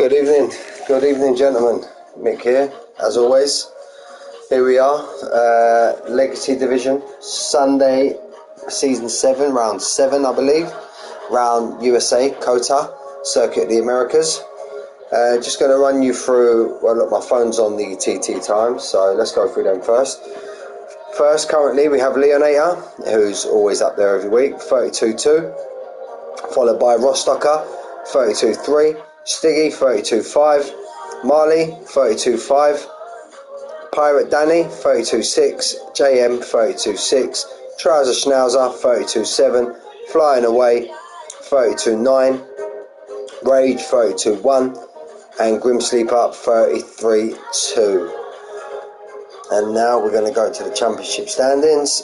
Good evening, gentlemen. Mick here, as always. Here we are, Legacy Division, Sunday, Season 7, Round 7, I believe. Round USA, COTA, Circuit of the Americas. Just going to run you through, well, look, my phone's on the TT time, so let's go through them first. First, currently, we have Leonator, who's always up there every week, 32.2. Followed by Rostocker, 32.3. Stiggy, 32.5. Marley, 32.5. Pirate Danny, 32.6. JM, 32.6. Trouser Schnauzer, 32.7. Flying Away, 32.9. Rage, 32.1. And Grim Sleeper, 33.2. And now we're going to go to the championship standings.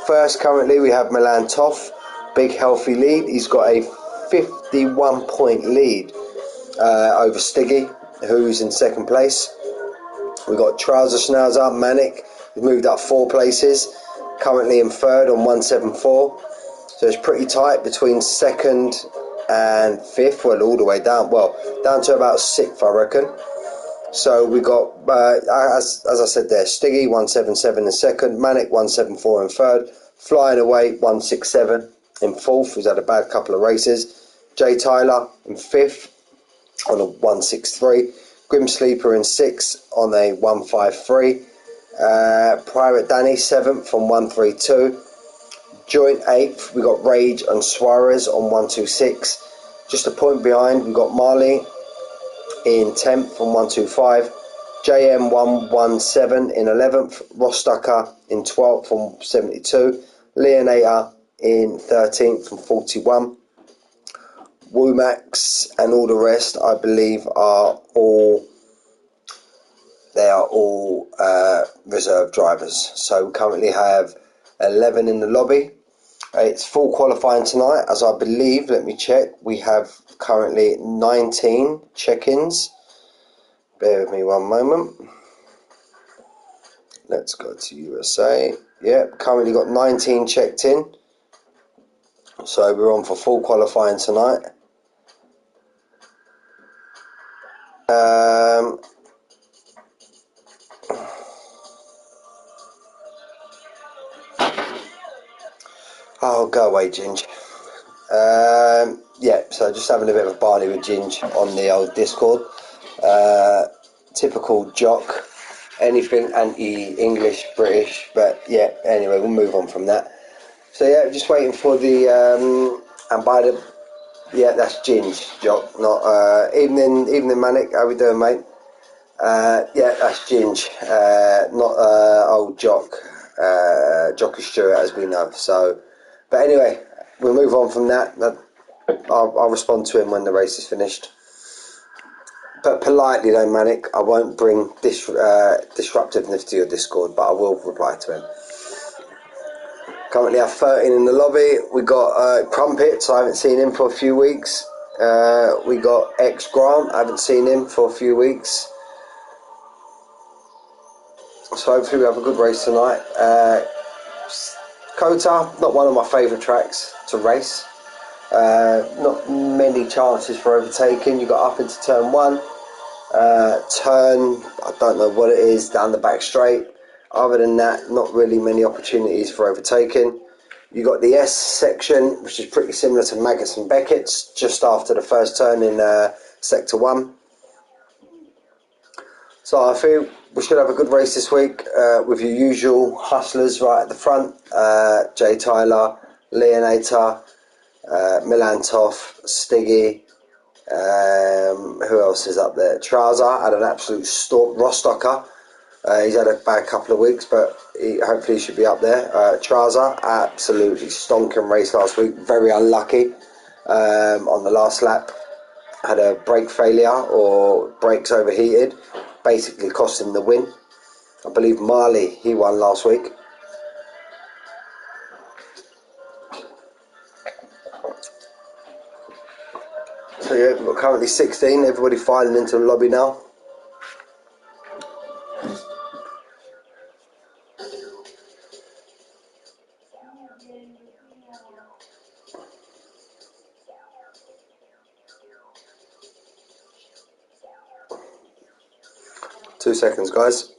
First, currently, we have Milan Toff, big healthy lead. He's got a 51 point lead over Stiggy, who's in second place. We've got Trouser Schnauzer, Manic, who's moved up 4 places, currently in third on 174. So it's pretty tight between second and fifth, well, all the way down, down to about 6th, I reckon. So we got, as I said there, Stiggy 177 in second, Manic 174 in third, Flying Away 167 in fourth, who's had a bad couple of races, Jay Tyler in fifth on a 163, Grim Sleeper in sixth on a 153, Pirate Danny 7th on 132, joint 8th we got Rage and Suarez on 126, just a point behind we got Marley in 10th on 125, JM 117 in 11th, Rostocker in 12th on 72, Leonator in 13th on 41. Womax and all the rest, I believe, are all reserve drivers. So we currently have 11 in the lobby. It's full qualifying tonight, as I believe, let me check, we have currently 19 check-ins. Bear with me one moment. Let's go to USA. Yep, currently got 19 checked in. So we're on for full qualifying tonight. Oh, go away, Ginge. Yeah, so just having a bit of a barley with Ginge on the old Discord. Typical jock, anything anti-English, British, but yeah, anyway, we'll move on from that. So yeah, just waiting for the, and by the, yeah, that's Ginge, jock, not, evening Manic, how we doing, mate? Yeah, that's Ginge, not old jock, Jockey Stewart, as we know, so, but anyway, we'll move on from that. I'll respond to him when the race is finished. But politely though, Manic, I won't bring disruptiveness to your Discord, but I will reply to him. Currently have 13 in the lobby. We got Crumpets, I haven't seen him for a few weeks. We got X Grant, I haven't seen him for a few weeks. So hopefully we have a good race tonight. COTA, not one of my favourite tracks to race. Not many chances for overtaking. You got up into turn 1, turn, I don't know what it is, down the back straight. Other than that, not really many opportunities for overtaking. You got the S section, which is pretty similar to Maggotts and Beckett's, just after the first turn in sector 1. So I feel we should have a good race this week with your usual hustlers right at the front. Jay Tyler, Leonator, Milan Toff, Stiggy, who else is up there? Trouser had an absolute storm. Rostocker, he's had a bad couple of weeks, but hopefully he should be up there. Trouser, absolutely stonking race last week, very unlucky on the last lap. Had a brake failure or brakes overheated, basically cost him the win. I believe Marley, he won last week. So yeah, we've got currently 16, everybody filing into the lobby now. 2 seconds, guys.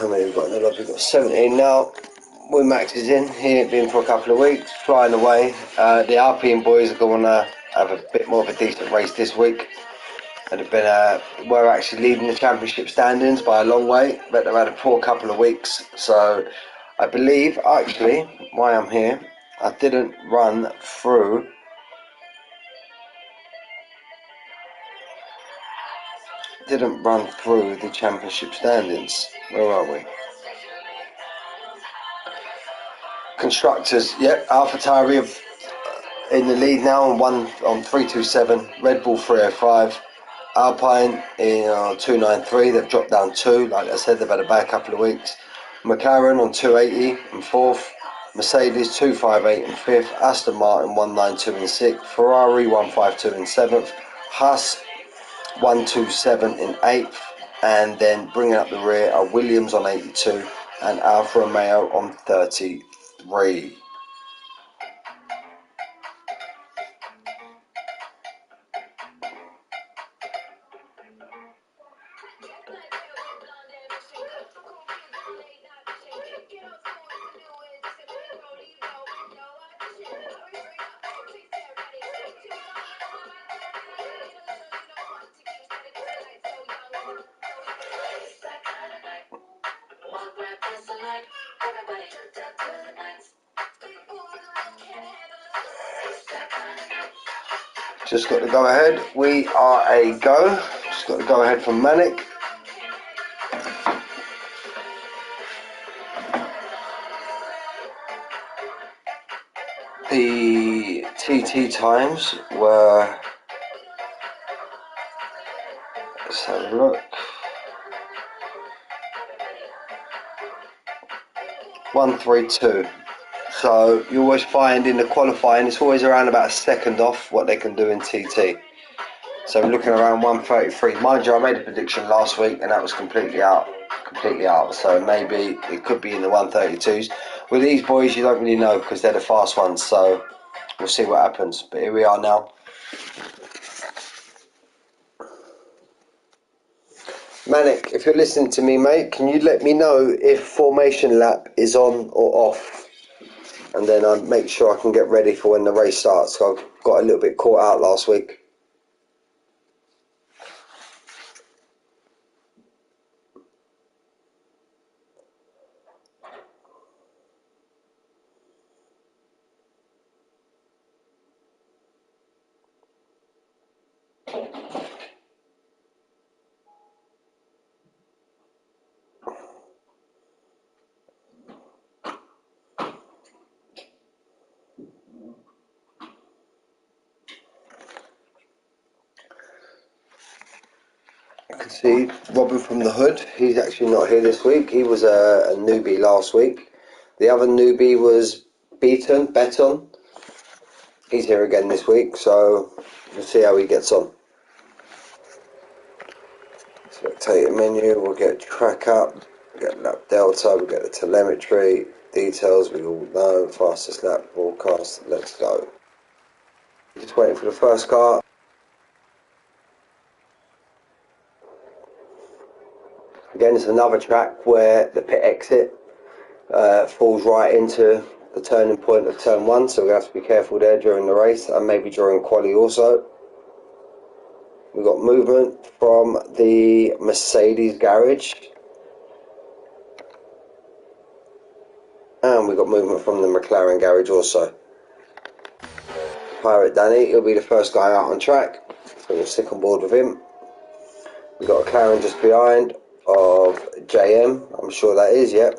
How many we've got in the lobby? We've got 17 now. Win Max is in. He ain't been for a couple of weeks, flying away. The Alpine boys are going to have a bit more of a decent race this week. And have been, we're actually leading the championship standings by a long way, but they've had a poor couple of weeks. So I believe, actually, why I'm here, I didn't run through the championship standings. Where are we? Constructors, yep, AlphaTauri in the lead now on 327, Red Bull 305, Alpine in 293, they've dropped down 2, like I said, they've had a bad couple of weeks. McLaren on 280 in 4th, Mercedes 258 in 5th, Aston Martin 192 in 6th, Ferrari 152 in 7th, Haas 127 in 8th, and then bringing up the rear are Williams on 82 and Alfa Romeo on 33. Just got to go ahead. We are a go. Just got to go ahead from Manic. The TT times were, let's have a look, 132. So you always find in the qualifying it's always around about a second off what they can do in TT. So we're looking around 133. Mind you, I made a prediction last week and that was completely out. So maybe it could be in the 132s. With these boys you don't really know because they're the fast ones, so we'll see what happens. But here we are now. Manic, if you're listening to me, mate, can you let me know if formation lap is on or off? And then I'll make sure I can get ready for when the race starts. So I got a little bit caught out last week. I can see Robin from the Hood. He's actually not here this week. He was a newbie last week. The other newbie was Beton. He's here again this week, so we'll see how he gets on. Spectator menu, we'll get track up, we'll get lap delta, we'll get the telemetry, details we all know, fastest lap, broadcast, let's go. Just waiting for the first car. Again, it's another track where the pit exit falls right into the turning point of turn 1, so we have to be careful there during the race and maybe during quali also. We've got movement from the Mercedes garage, and we've got movement from the McLaren garage also. Pirate Danny, he'll be the first guy out on track, so we'll stick on board with him. We've got a McLaren just behind of JM, I'm sure that is, yep.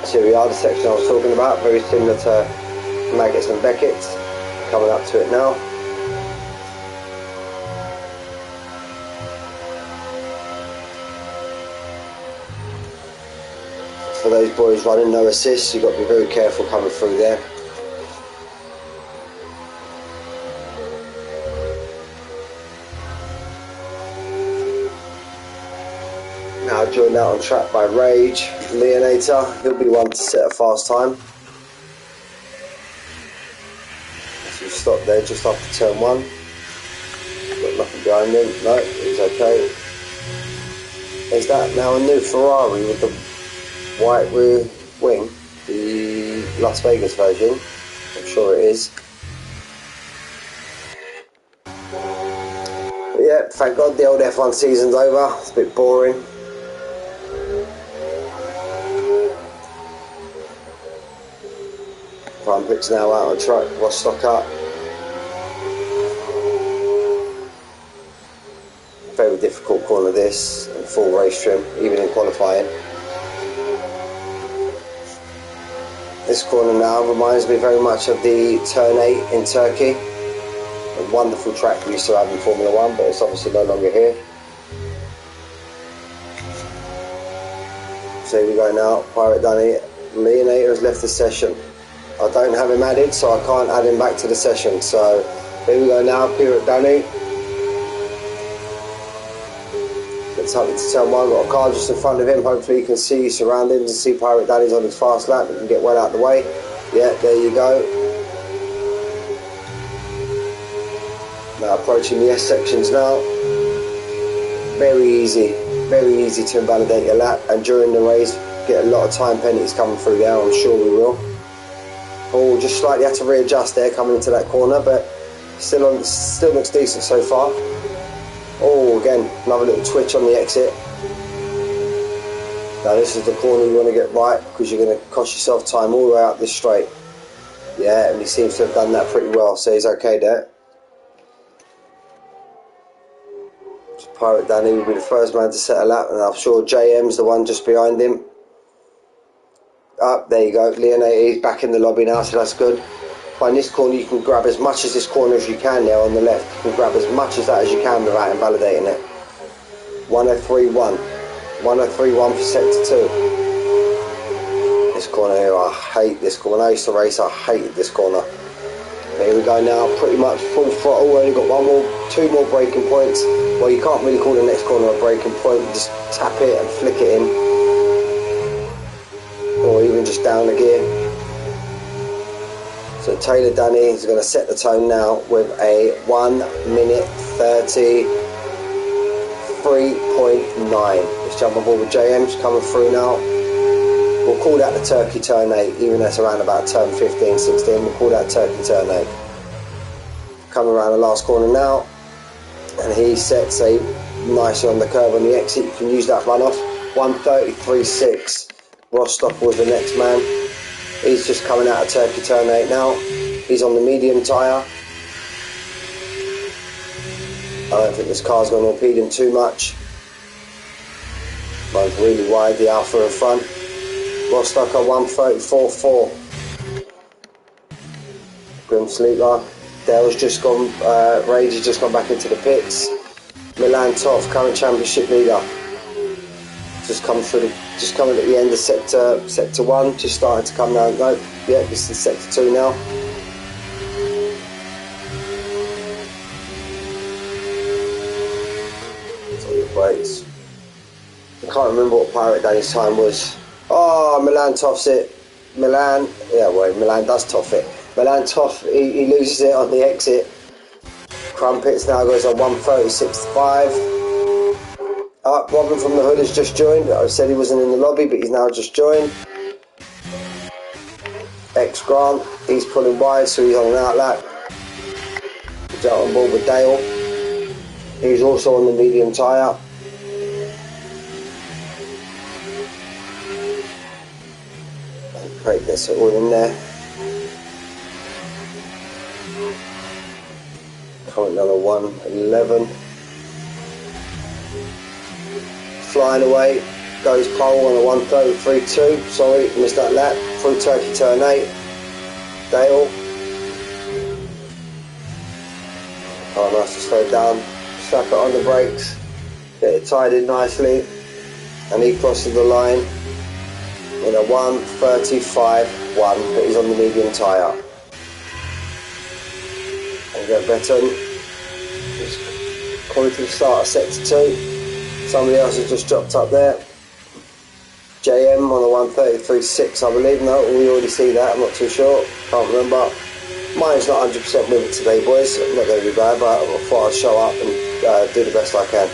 So here we are, the section I was talking about, very similar to Maggots and Beckett's. Coming up to it now. For those boys running no assists, you've got to be very careful coming through there. Now joined out on track by Rage, Leonator, he'll be the one to set a fast time. So we've stopped there just after turn 1. Got nothing behind him, no, he's okay. Is that now a new Ferrari with the white rear wing, the Las Vegas version? I'm sure it is. But yeah, thank God the old F1 season's over, it's a bit boring. Prime Pit's now out on track, Rostock up. Very difficult corner this, and full race trim, even in qualifying. This corner now reminds me very much of the Turn 8 in Turkey. A wonderful track we used to have in Formula 1, but it's obviously no longer here. So here we go now, Pirate Danny. Leonator has left the session. I don't have him added, so I can't add him back to the session. So here we go now, Pirate Danny. Let's up into turn 1, got a car just in front of him. Hopefully you can see surroundings and see Pirate Danny's on his fast lap. We can get well out of the way. Yeah, there you go. Now approaching the S sections now. Very easy to invalidate your lap, and during the race get a lot of time penalties coming through there, I'm sure we will. Oh, just slightly had to readjust there coming into that corner, but still looks decent so far. Oh, again, another little twitch on the exit. Now this is the corner you want to get right, because you're going to cost yourself time all the way out this straight. Yeah, and he seems to have done that pretty well, so he's okay there. So Pirate Danny will be the first man to set a lap, and I'm sure JM's the one just behind him. Up, there you go, Leonate is back in the lobby now, so that's good. Find this corner, you can grab as much as this corner as you can there on the left. You can grab as much as that as you can without invalidating it. 103.1. 103.1 for sector 2. This corner here, I hate this corner. When I used to race, I hated this corner. But here we go now, pretty much full throttle. Only got two more braking points. Well, you can't really call the next corner a braking point. You just tap it and flick it in. Or even just down a gear. So Taylor Danny is going to set the tone now with a 1 minute 33.9. Let's jump on board with JM's coming through now. We'll call that the Turkey Turn 8, even though it's around about turn 15, 16. We'll call that Turkey Turn 8. Coming around the last corner now, and he sets a nicely on the curve on the exit. You can use that runoff. 133.6. Rostock was the next man. He's just coming out of Turkey Turn 8 now. He's on the medium tyre. I don't think this car's going to impede him too much. Runs really wide, the Alpha in front. Rostock at 134.4. Grim Sleeper. Dale's just gone, Rage has just gone back into the pits. Milan Toff, current championship leader. Just coming at the end of sector 1, just starting to come down. No, yeah, this is sector 2 now. On the brakes. I can't remember what Pirate Danny's time was. Oh, Milan Toff's it. Milan, yeah, well, Milan does toff it. Milan toff, he loses it on the exit. Crumpets now goes on 1:36.5. Robin from the Hood has just joined. I said he wasn't in the lobby, but he's now just joined. X Grant, he's pulling wide, so he's on an outlap. He's out on board with Dale. He's also on the medium tyre. Craig gets it all in there. Current number 1:11. Flying away, goes pole on a 1:33.2. Sorry, missed that lap. Through Turkey turn 8. Dale. Oh, nice to slow down. Slap it on the brakes. Get it tied in nicely. And he crosses the line in a 1:35.1, but he's on the medium tyre. There you go, Breton. Just coming to the start of sector 2. Somebody else has just dropped up there. JM on a 1:33.6, I believe. No, we already see that. I'm not too sure. Can't remember. Mine's not 100% with it today, boys. I'm not going to be bad, but I thought I'd show up and do the best I can.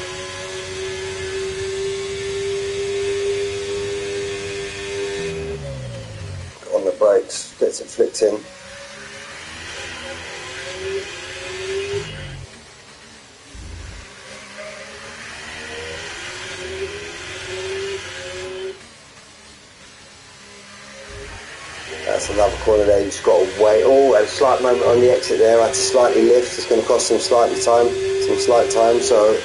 On the brakes, gets it flicked in. That's another corner there, you've just got to wait. Oh, a slight moment on the exit there, I had to slightly lift. It's going to cost some slight time, so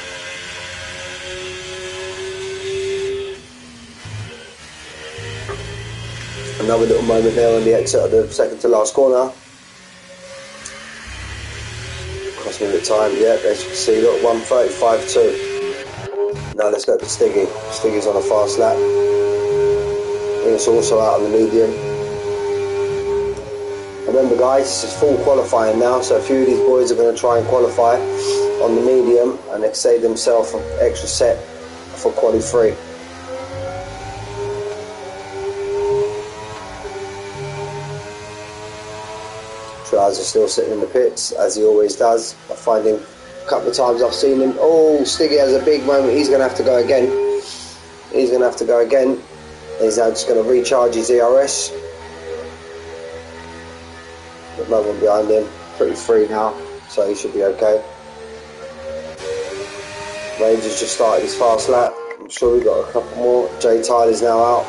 another little moment there on the exit of the second to last corner. Cost me a bit of time, yeah, as you can see, look, 1:35.2. Now let's go to Stiggy. Stiggy's on a fast lap. It's also out on the medium. Remember guys, this is full qualifying now, so a few of these boys are going to try and qualify on the medium and they save themselves an extra set for quali 3. Trials are still sitting in the pits, as he always does. I find him, a couple of times I've seen him, oh, Stiggy has a big moment, he's going to have to go again. He's now just going to recharge his ERS. But no one behind him, pretty free now, so he should be okay. Ranger's just started his fast lap. I'm sure we've got a couple more. Jay Tyler's now out.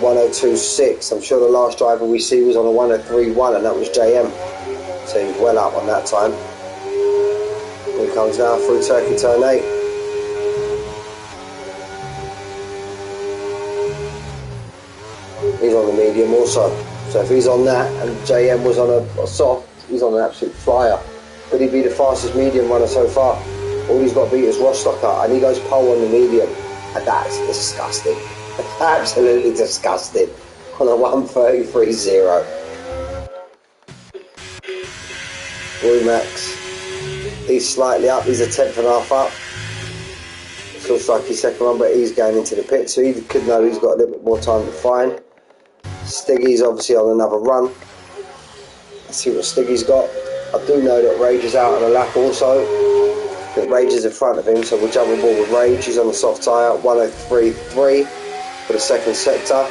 1:02.6. I'm sure the last driver we see was on a 1:03.1, and that was JM. So he's well up on that time. Here he comes now through Turkey turn 8. He's on the medium also. So if he's on that and JM was on a soft, he's on an absolute flyer. Could he be the fastest medium runner so far? All he's got to beat is Rostocker, and he goes pole on the medium. And that's disgusting. Absolutely disgusting. On a 1:33.0. Roy Max. He's slightly up, he's a 10.5 up. It looks like his second run, but he's going into the pit, so he could know he's got a little bit more time to find. Stiggy's obviously on another run. Let's see what Stiggy's got. I do know that Rage is out on a lap also. I think Rage is in front of him, so we'll jump on board with Rage. He's on the soft tyre, 1:03.3 for the second sector.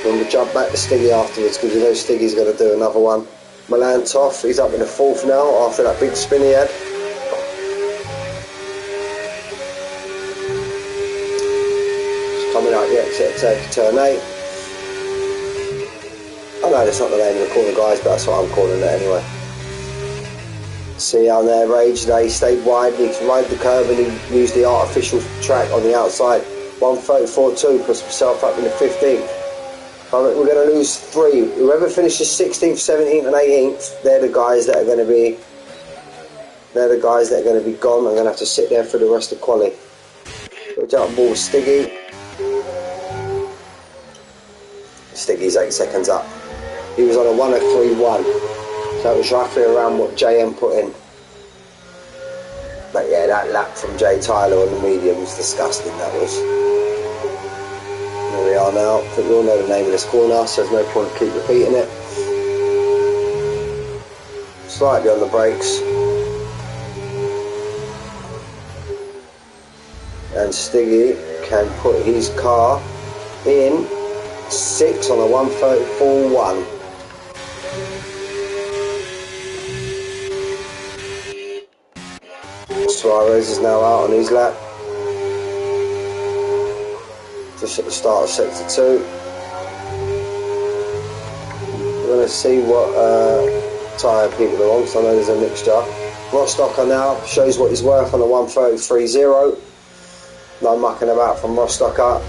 Then we'll jump back to Stiggy afterwards because we know Stiggy's going to do another one. Milan Toff, he's up in the 4th now after that big spin he had. Just coming out the exit of Turkey turn 8. I know that's not the name of the corner, guys, but that's what I'm calling it anyway. See on there, Rage, they stayed wide, he rode the curve and he used the artificial track on the outside. 1:34.2, puts himself up in the 15th. We're going to lose 3. Whoever finishes 16th, 17th and 18th, they're the guys that are going to be gone. I'm going to have to sit there for the rest of quali. We'll jump on board with Stiggy. Stiggy's 8 seconds up. He was on a 1:03.1, so it was roughly around what JM put in. But yeah, that lap from Jay Tyler on the medium was disgusting, that was. There we are car now. I think we all know the name of this corner, so there's no point in keep repeating it. Slightly on the brakes. And Stiggy can put his car in 6 on a 134.1. Suarez is now out on his lap. Just at the start of sector 2. We're going to see what tyre people are on, so I know there's a mixture. Rostocker now shows what he's worth on a 133.0. No mucking about from Rostocker.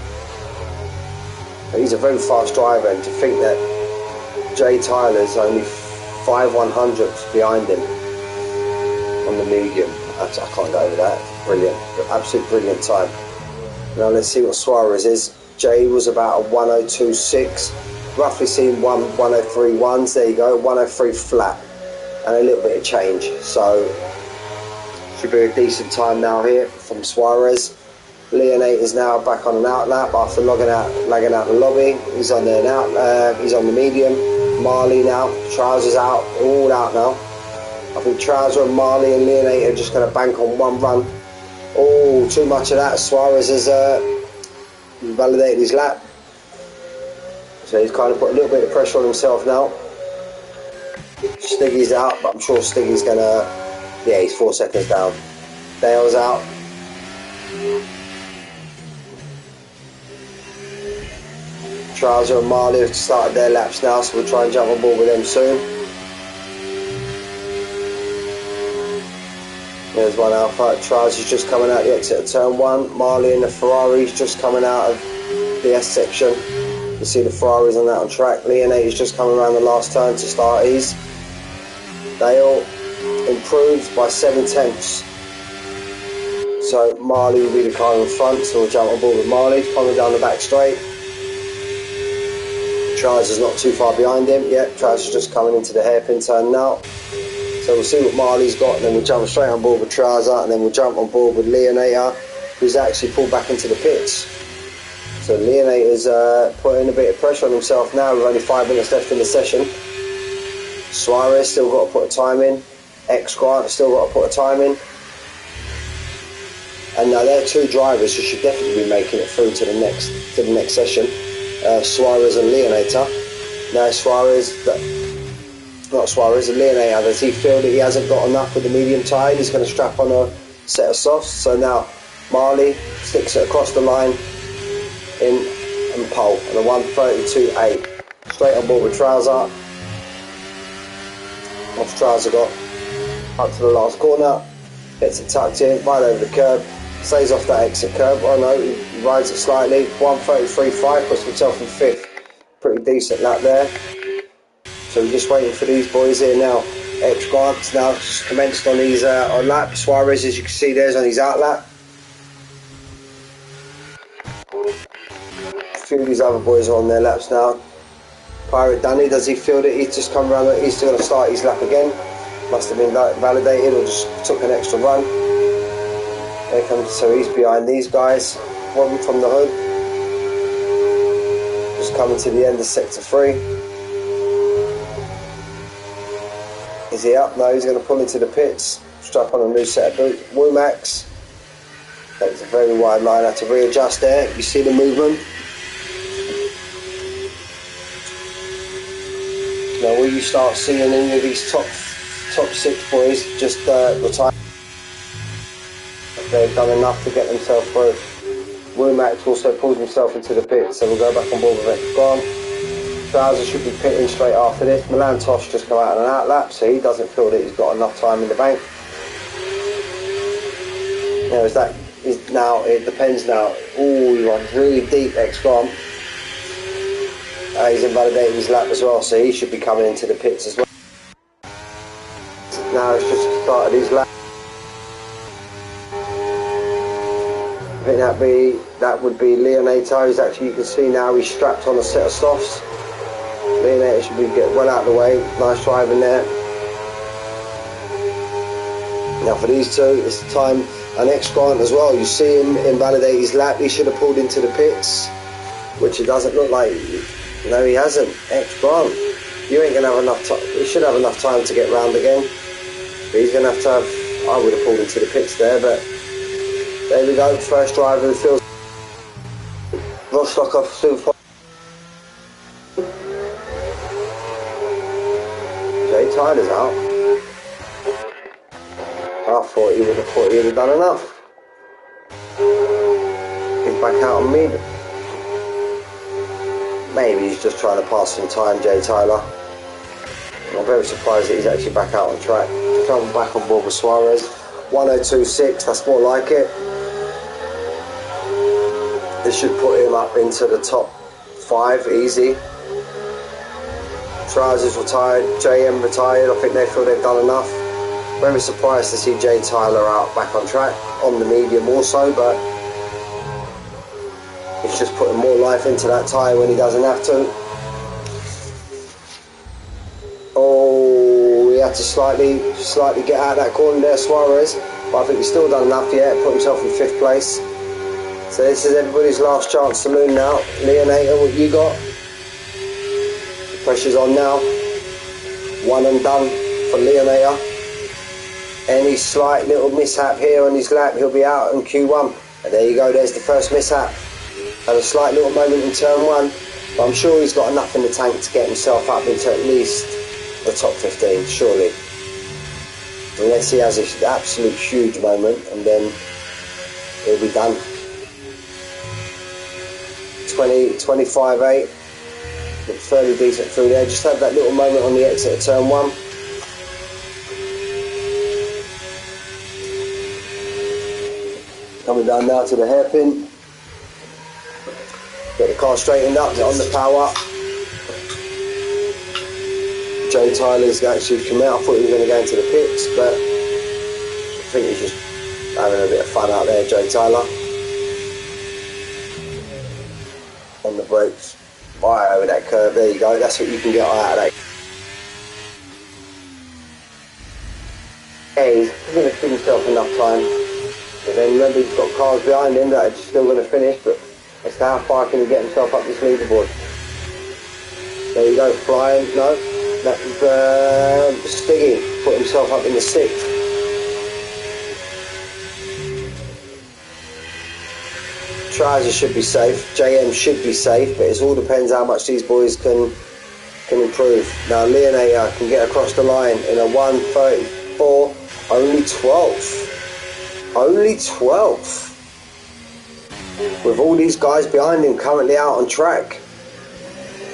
He's a very fast driver, and to think that Jay Tyler's only 5/100ths behind him on the medium, I can't go over that. Brilliant, absolute brilliant time. Now let's see what Suarez is. Jay was about a 102.6, roughly seen 103.1s. There you go, 103 flat, and a little bit of change. So should be a decent time now here from Suarez. Leonate is now back on an out lap after lagging out the lobby. He's on the he's on the medium. Marley now, Trousers out, all out now. I think Trouser and Marley and Leonate are just going to bank on one run. Oh, too much of that. Suarez has validated his lap, so he's kind of put a little bit of pressure on himself now. Stiggy's out, but I'm sure Stiggy's going to, yeah, he's 4 seconds down. Dale's out. Trouser and Marley have started their laps now, so we'll try and jump on board with them soon. There's one Alpha. Trouser's just coming out the exit of turn 1. Marley and the Ferrari's just coming out of the S section. You see the Ferrari's on that on track. Leonate is just coming around the last turn to start ease. Dale improved by 7/10. So Marley will be the car in front, so we'll jump on board with Marley. Coming down the back straight. Trouser's not too far behind him. Yep, Trouser's just coming into the hairpin turn now. So we'll see what Marley's got, and then we'll jump straight on board with Trouser, and then we'll jump on board with Leonator, who's actually pulled back into the pits. So Leonator's putting a bit of pressure on himself now with only 5 minutes left in the session. Suarez still got to put a time in. Grant still got to put a time in. And now they're 2 drivers who should definitely be making it through to the next session. Suarez and Leonator. Now Leonator, does he feel that he hasn't got enough with the medium tyre? He's going to strap on a set of softs. So now Marley sticks it across the line in and pole on a 132.8. Straight on board with Trouser. What's Trouser got? Up to the last corner. Gets it tucked in, right over the curb. Stays off that exit curb. Oh no, he rides it slightly. 133.5, puts himself in 5th. Pretty decent lap there. So we're just waiting for these boys here now. Grant's now just commenced on his on lap. Suarez, as you can see, there's on his out lap. A few of these other boys are on their laps now. Pirate Danny, does he feel that he's just come around? He's still going to start his lap again. Must have been validated or just took an extra run. There comes, so he's behind these guys. One from the hood. Just coming to the end of sector 3. Is he up? No, he's going to pull into the pits. Strap on a new set of boots. Womax. That's a very wide line. I had to readjust there. You see the movement. Now, will you start seeing any of these top 6 boys just retire? They've done enough to get themselves through. Womax also pulls himself into the pit, so we'll go back on board with X Grant. Trouser should be pitting straight after this. Milan Tosh just come out on an out lap, so he doesn't feel that he's got enough time in the bank. Now it depends now. Oh, he runs really deep, X Grant. He's invalidating his lap as well, so he should be coming into the pits as well. Now it's just started his lap. I think that would be Leonator. He's actually, you can see now he's strapped on a set of softs. Leonator should be get well out of the way. Nice driving there. Now for these 2, it's time. And X Grant as well. You see him invalidate his lap. He should have pulled into the pits. which it doesn't look like. No, he hasn't. X Grant, you ain't gonna have enough time. You should have enough time to get round again. But he's gonna have to have. I would have pulled into the pits there, but there we go. First driver who feels Rostock off super. Jay Tyler's out. I thought he would have done enough. He's back out on mid. Maybe he's just trying to pass some time, Jay Tyler. I'm very surprised that he's actually back out on track. Come back on board with Suarez. 102.6, that's more like it. This should put him up into the top 5 easy. Trousers retired, JM retired. I think they feel they've done enough. Very surprised to see Jay Tyler out back on track, on the medium also, but it's just putting more life into that tyre when he doesn't have to. Oh, he had to slightly get out of that corner there, Suarez, but I think he's still done enough yet, put himself in 5th place. So this is everybody's last chance to moon now. Leonator, what you got? Pressure's on now. One and done for Leonator. Any slight little mishap here on his lap, he'll be out in Q1. And there you go, there's the first mishap. Had a slight little moment in turn 1, but I'm sure he's got enough in the tank to get himself up into at least the top 15, surely. Unless he has an absolute huge moment, and then he'll be done. 25.8. Looks fairly decent through there. Just had that little moment on the exit of turn 1. Coming down now to the hairpin. Get the car straightened up, get on the power. Jay Tyler's actually come out. I thought he was going to go into the pits, but I think he's just having a bit of fun out there, Jay Tyler. On the brakes. Right over that curve, there you go. That's what you can get out of that. Yeah, he's going to give himself enough time. But then remember, he's got cars behind him that are still going to finish, but as to how far can he get himself up this leaderboard. There you go, flying. No, that was Stiggy. Put himself up in the 6th. Trousers should be safe. JM should be safe, but it all depends how much these boys can improve. Now Leonator can get across the line in a 1:34. Only 12th. Only 12th. With all these guys behind him currently out on track.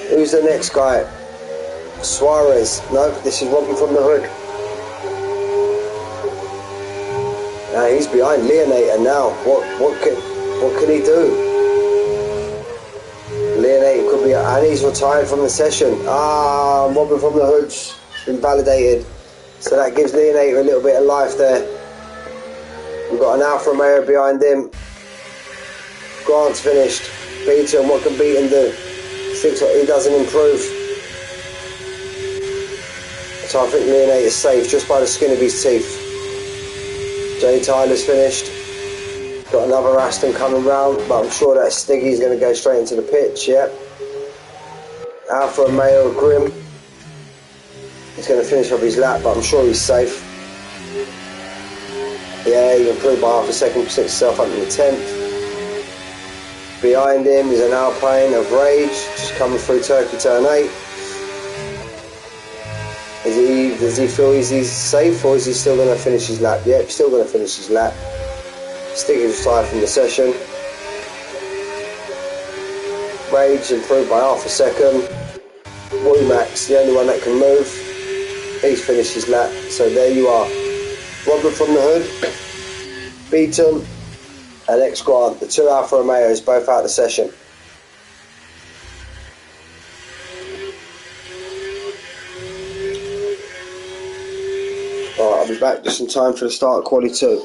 Who's the next guy? Suarez. No, this is Robin from the Hood. Now he's behind Leonator now. What can he do? Leonator could be, and he's retired from the session. Robin from the Hood's been validated. So that gives Leonator a little bit of life there. We've got an Alfa Romeo behind him. Grant's finished. Beaton, what can Beaton do? He doesn't improve. So I think Leonator's safe just by the skin of his teeth. Jay Tyler's finished. Got another Aston coming round, but I'm sure that Stiggy's going to go straight into the pitch, yep. Alfa Romeo Grim. He's going to finish off his lap, but I'm sure he's safe. Yeah, he improved by half a second, puts himself up in the 10th. Behind him is an Alpine of Rage, just coming through Turkey turn 8. Does he feel he's safe, or is he still going to finish his lap? Yep, still going to finish his lap. Stiggy's retired from the session. Rage improved by half a second. Max, the only one that can move. He's finished his lap. So there you are. Robert from the Hood, Beaton, and X Grant, the 2 Alfa Romeos, both out of the session. Alright, I'll be back just in time for the start of quali 2.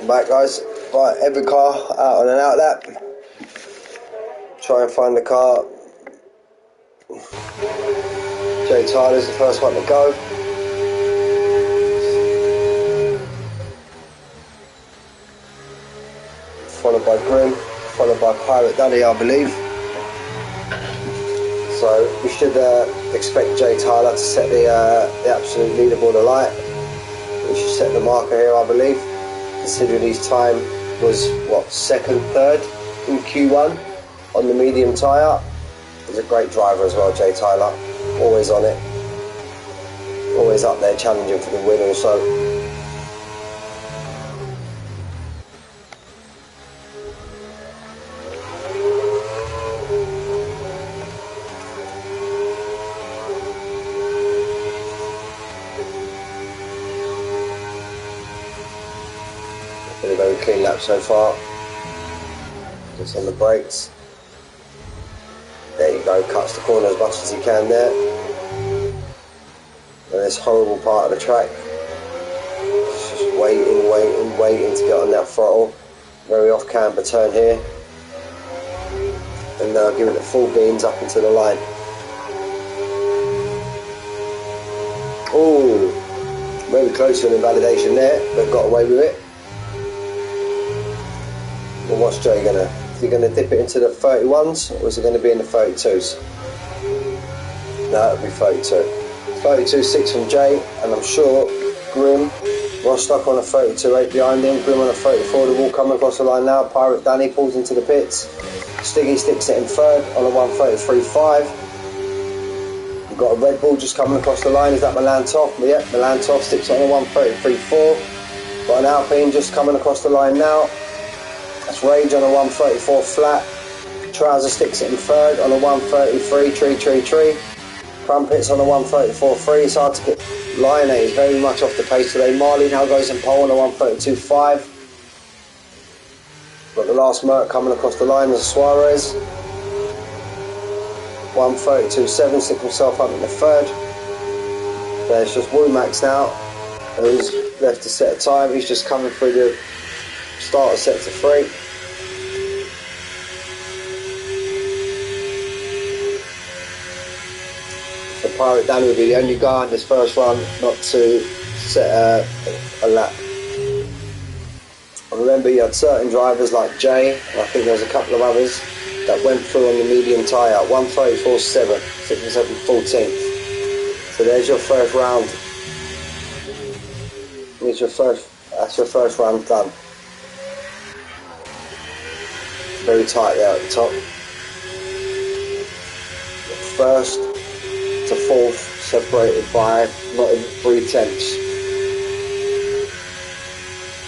I'm back, guys. Right, every car out on an out lap. Try and find the car. Jay Tyler's the first one to go. Followed by Grim, followed by Pirate Danny, I believe. So we should expect Jay Tyler to set the absolute leaderboard alight. We should set the marker here, I believe, considering his time was what, second, third in Q1 on the medium tyre. He's a great driver as well, Jay Tyler. Always on it, always up there challenging for the win also. Been a very clean lap so far. Just on the brakes. There you go, cuts the corner as much as he can there. And this horrible part of the track. It's just waiting to get on that throttle. Very off camber turn here. And now giving it full beans up into the line. Oh, very close to an invalidation there, but got away with it. Well, what's Jay gonna? Is he gonna dip it into the 31s, or is it gonna be in the 32s? No, it'll be 32. 32.6 from Jay, and I'm sure Grim, Rostock on a 32.8 behind him. Grim on a 34. The wall coming across the line now. Pirate Danny pulls into the pits. Stiggy sticks it in third on a 133.5. We've got a Red Bull just coming across the line. Is that Milan Toff? Yep, Milan Toff sticks it on a 133.4. Got an Alpine just coming across the line now. That's Rage on a 134 flat. Trouser sticks it in third on a 133 tree. Crumpets on a 134.3. It's hard to get. Lion is very much off the pace today. Marley now goes in pole on a 132.5. Got the last Merc coming across the line as Suarez. 132.7, stick himself up in the third. There's just Womax now, who's left to set a time. He's just coming through the start of sector 3. So Pirate Danny will be the only guy in this first run not to set a lap. I remember you had certain drivers like Jay, and I think there was a couple of others that went through on the medium tyre, 134.7, 67 14th. So there's your first round. That's your first round done. Very tight there at the top. First to fourth separated by not even 3/10.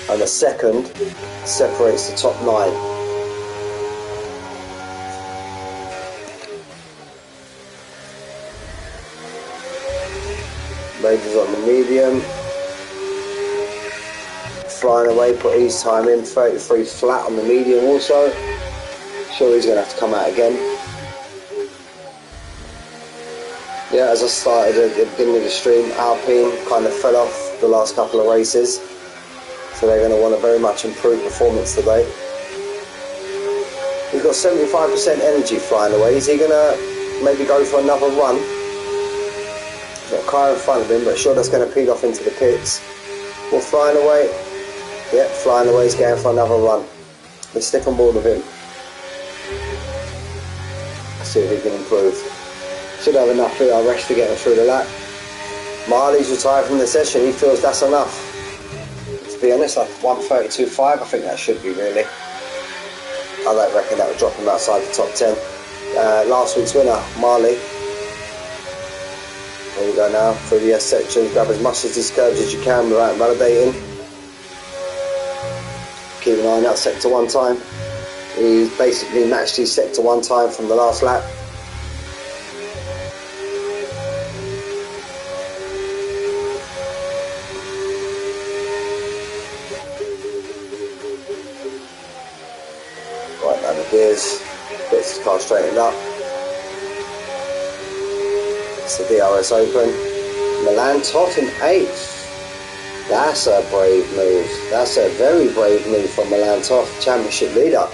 And the second separates the top 9. Majors on the medium. Flying away, put his time in, 33 flat on the medium also. Sure he's going to have to come out again. Yeah, as I started at the beginning of the stream, Alpine kind of fell off the last couple of races. So they're going to want a very much improved performance today. He's got 75% energy flying away. Is he going to maybe go for another run? He's got a car in front of him, but sure that's going to peel off into the pits. Well, flying away. Yep, flying away is going for another run. Let's stick on board with him. See if he can improve. Should have enough rest to get him through the lap. Marley's retired from the session. He feels that's enough. To be honest, like 132.5, I think that should be really. I don't reckon that would drop him outside the top 10. Last week's winner, Marley. There we go now, through the S section, grab as much of these curves as you can without validating. Keep an eye on that sector 1 time. He basically matched his sector 1 time from the last lap. Right down the gears, gets his car straightened up. It's the DRS open. Milan Toff in 8th. That's a brave move. That's a very brave move from Milan Toff, championship leader.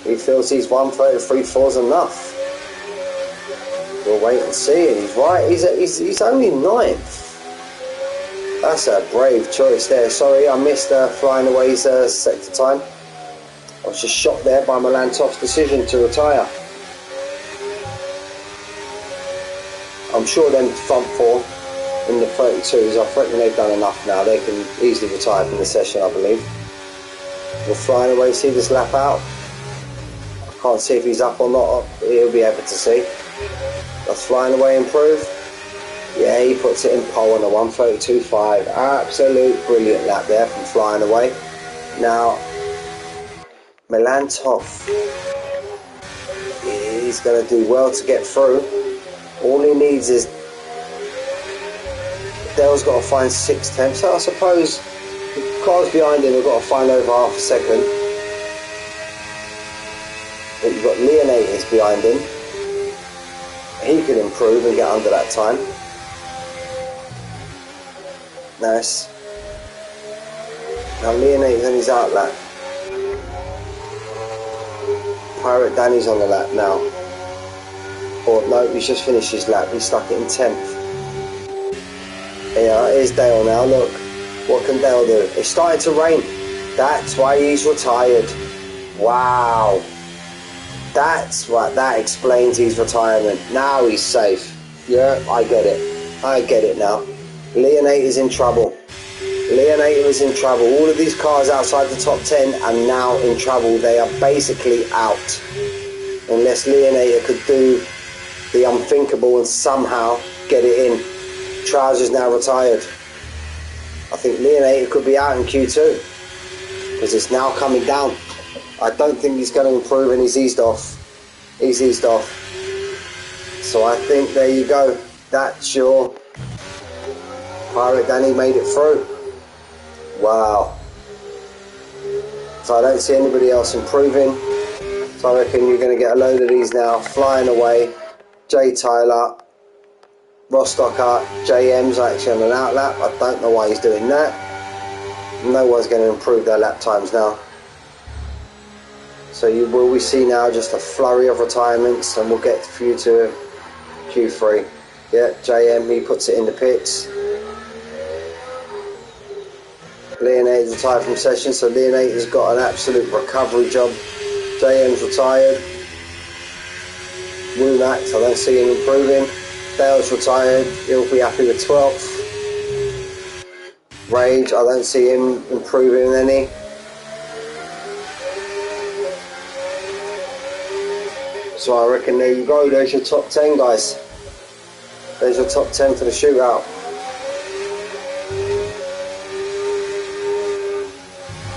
He feels he's 1:33.4 is enough. We'll wait and see. And he's right. He's only 9th. That's a brave choice there. Sorry, I missed flying away's sector time. I was just shocked there by Milan Toff's decision to retire. I'm sure them front 4 in the 32s, I reckon they've done enough now. They can easily retire from the session, I believe. We're flying away, see this lap out. I can't see if he's up or not. He'll be able to see. That's flying away improve. Yeah, he puts it in pole on a 1:32.5. Absolute brilliant lap there from flying away. Now, Milan Toff, he's going to do well to get through. All he needs is Dale's got to find 6/10, so I suppose the cars behind him have got to find over half a second. But you've got Leonators behind him. He could improve and get under that time. Nice. Now Leonators on his out lap. Pirate Danny's on the lap now. Or no, he's just finished his lap. He's stuck it in 10th. Yeah, here's Dale now. Look, what can Dale do? It's starting to rain. That's why he's retired. Wow. That's right. That explains his retirement. Now he's safe. Yeah, I get it. I get it now. Leonator is in trouble. Leonator is in trouble. All of these cars outside the top 10 are now in trouble. They are basically out. Unless Leonator could do the unthinkable and somehow get it in. Trousers now retired. I think Leonator could be out in Q2 because it's now coming down. I don't think he's going to improve, and he's eased off. He's eased off. So I think there you go. That's your Pirate Danny made it through. Wow. So I don't see anybody else improving. So I reckon you're going to get a load of these now flying away. Jay Tyler, Rostocker, JM's actually on an out lap. I don't know why he's doing that. No one's going to improve their lap times now. So we see now just a flurry of retirements, and we'll get for you to Q3. Yeah, JM, he puts it in the pits. Leonator's retired from session, so Leonator's got an absolute recovery job. JM's retired. Womax, I don't see him improving. Dale's retired, he'll be happy with 12th. Rage, I don't see him improving any. So I reckon there you go, there's your top 10 guys. There's your top 10 for the shootout.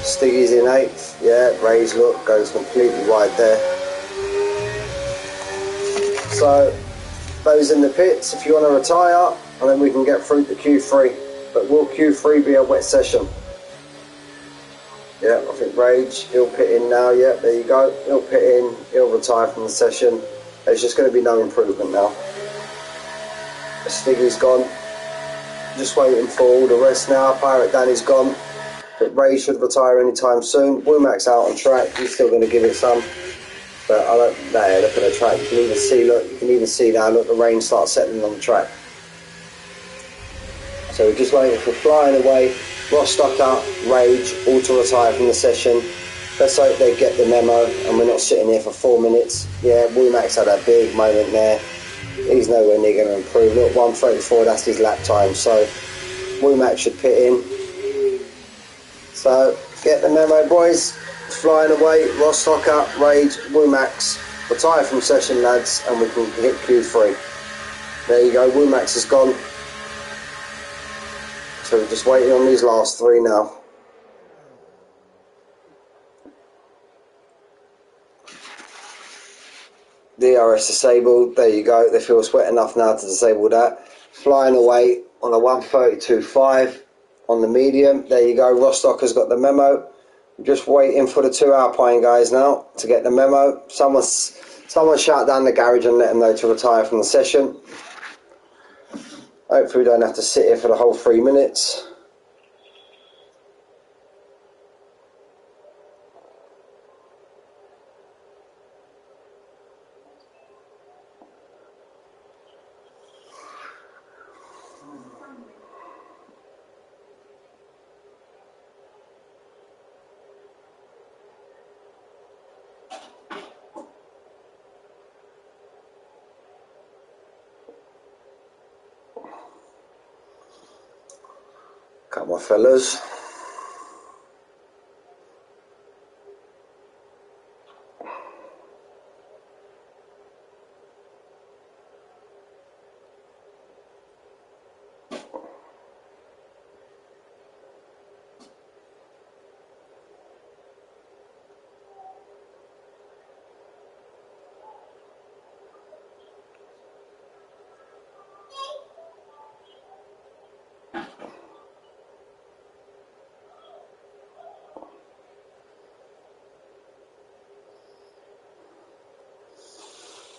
Stiggy's in 8th, yeah, Rage look, goes completely wide there. So, those in the pits, if you want to retire, and then we can get through to Q3. But will Q3 be a wet session? Yeah, I think Rage, he'll pit in now, yeah, there you go. He'll pit in, he'll retire from the session. There's just going to be no improvement now. Stiggy's gone. Just waiting for all the rest now. Pirate Danny's gone. But Rage should retire anytime soon. Womack's out on track, he's still going to give it some. But I don't know, look at the track, you can even see, look, you can even see now, look, the rain starts settling on the track. So we're just waiting for flying away. Rostocker, Rage, all to retire from the session. Let's hope they get the memo and we're not sitting here for 4 minutes. Yeah, Womack's had a big moment there. He's nowhere near going to improve. Look, 1:34, that's his lap time. So Womack should pit in. So get the memo, boys. Flying away, Rostocker, Rage, Womax. Retire from session, lads, and we can hit Q3. There you go, Womax is gone. So we're just waiting on these last 3 now. DRS disabled, there you go, they feel sweat enough now to disable that. Flying away on a 1:32.5 on the medium, there you go, Rostocker's got the memo. I'm just waiting for the 2 Alpine guys now to get the memo. Someone shout down the garage and let them know to retire from the session. Hopefully we don't have to sit here for the whole 3 minutes. Come on, fellas.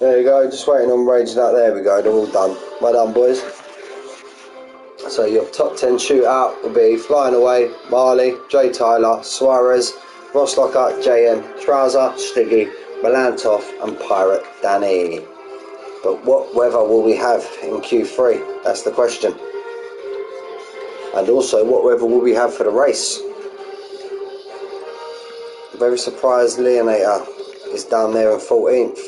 There you go, just waiting on raging out. There we go, they're all done. Well done, boys. So your top 10 shootout will be Flying Away, Marley, Jay Tyler, Suarez, Ross Lockhart, JM, Trouser, Stiggy, Melantoff and Pirate Danny. But what weather will we have in Q3? That's the question. And also, what weather will we have for the race? Very surprised Leonator is down there in 14th.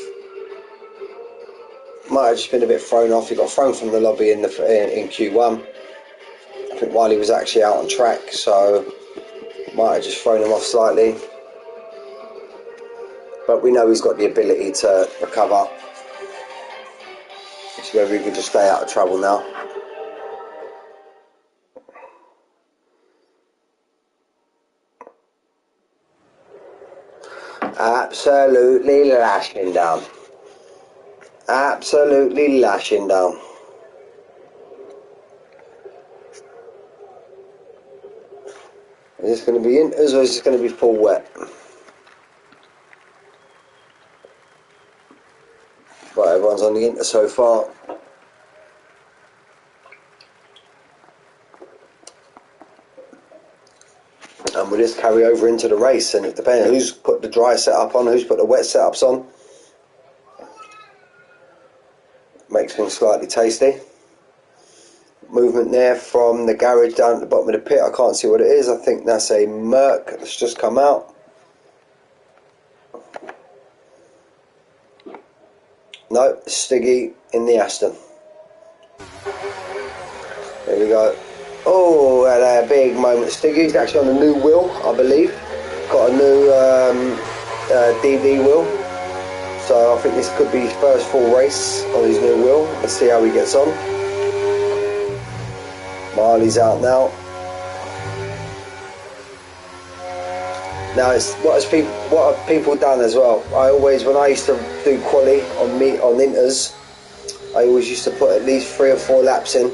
Might have just been a bit thrown off. He got thrown from the lobby in Q1. I think while he was actually out on track, so might have just thrown him off slightly. But we know he's got the ability to recover. It's whether he can just stay out of trouble now. Absolutely lashing down. Absolutely lashing down. Is this going to be inters or is this going to be full wet? Right, everyone's on the inter so far. And we'll just carry over into the race, and it depends who's put the dry setup on, who's put the wet setups on. Makes things slightly tasty. Movement there from the garage down at the bottom of the pit. I can't see what it is. I think that's a Merc that's just come out. No, Stiggy in the Aston. There we go. Oh, had a big moment. Stiggy's actually on a new wheel, I believe. Got a new DB wheel. So I think this could be his first full race on his new wheel. Let's see how he gets on. Marley's out now. Now, what have people done as well? When I used to do quali on inters, I always used to put at least 3 or 4 laps in,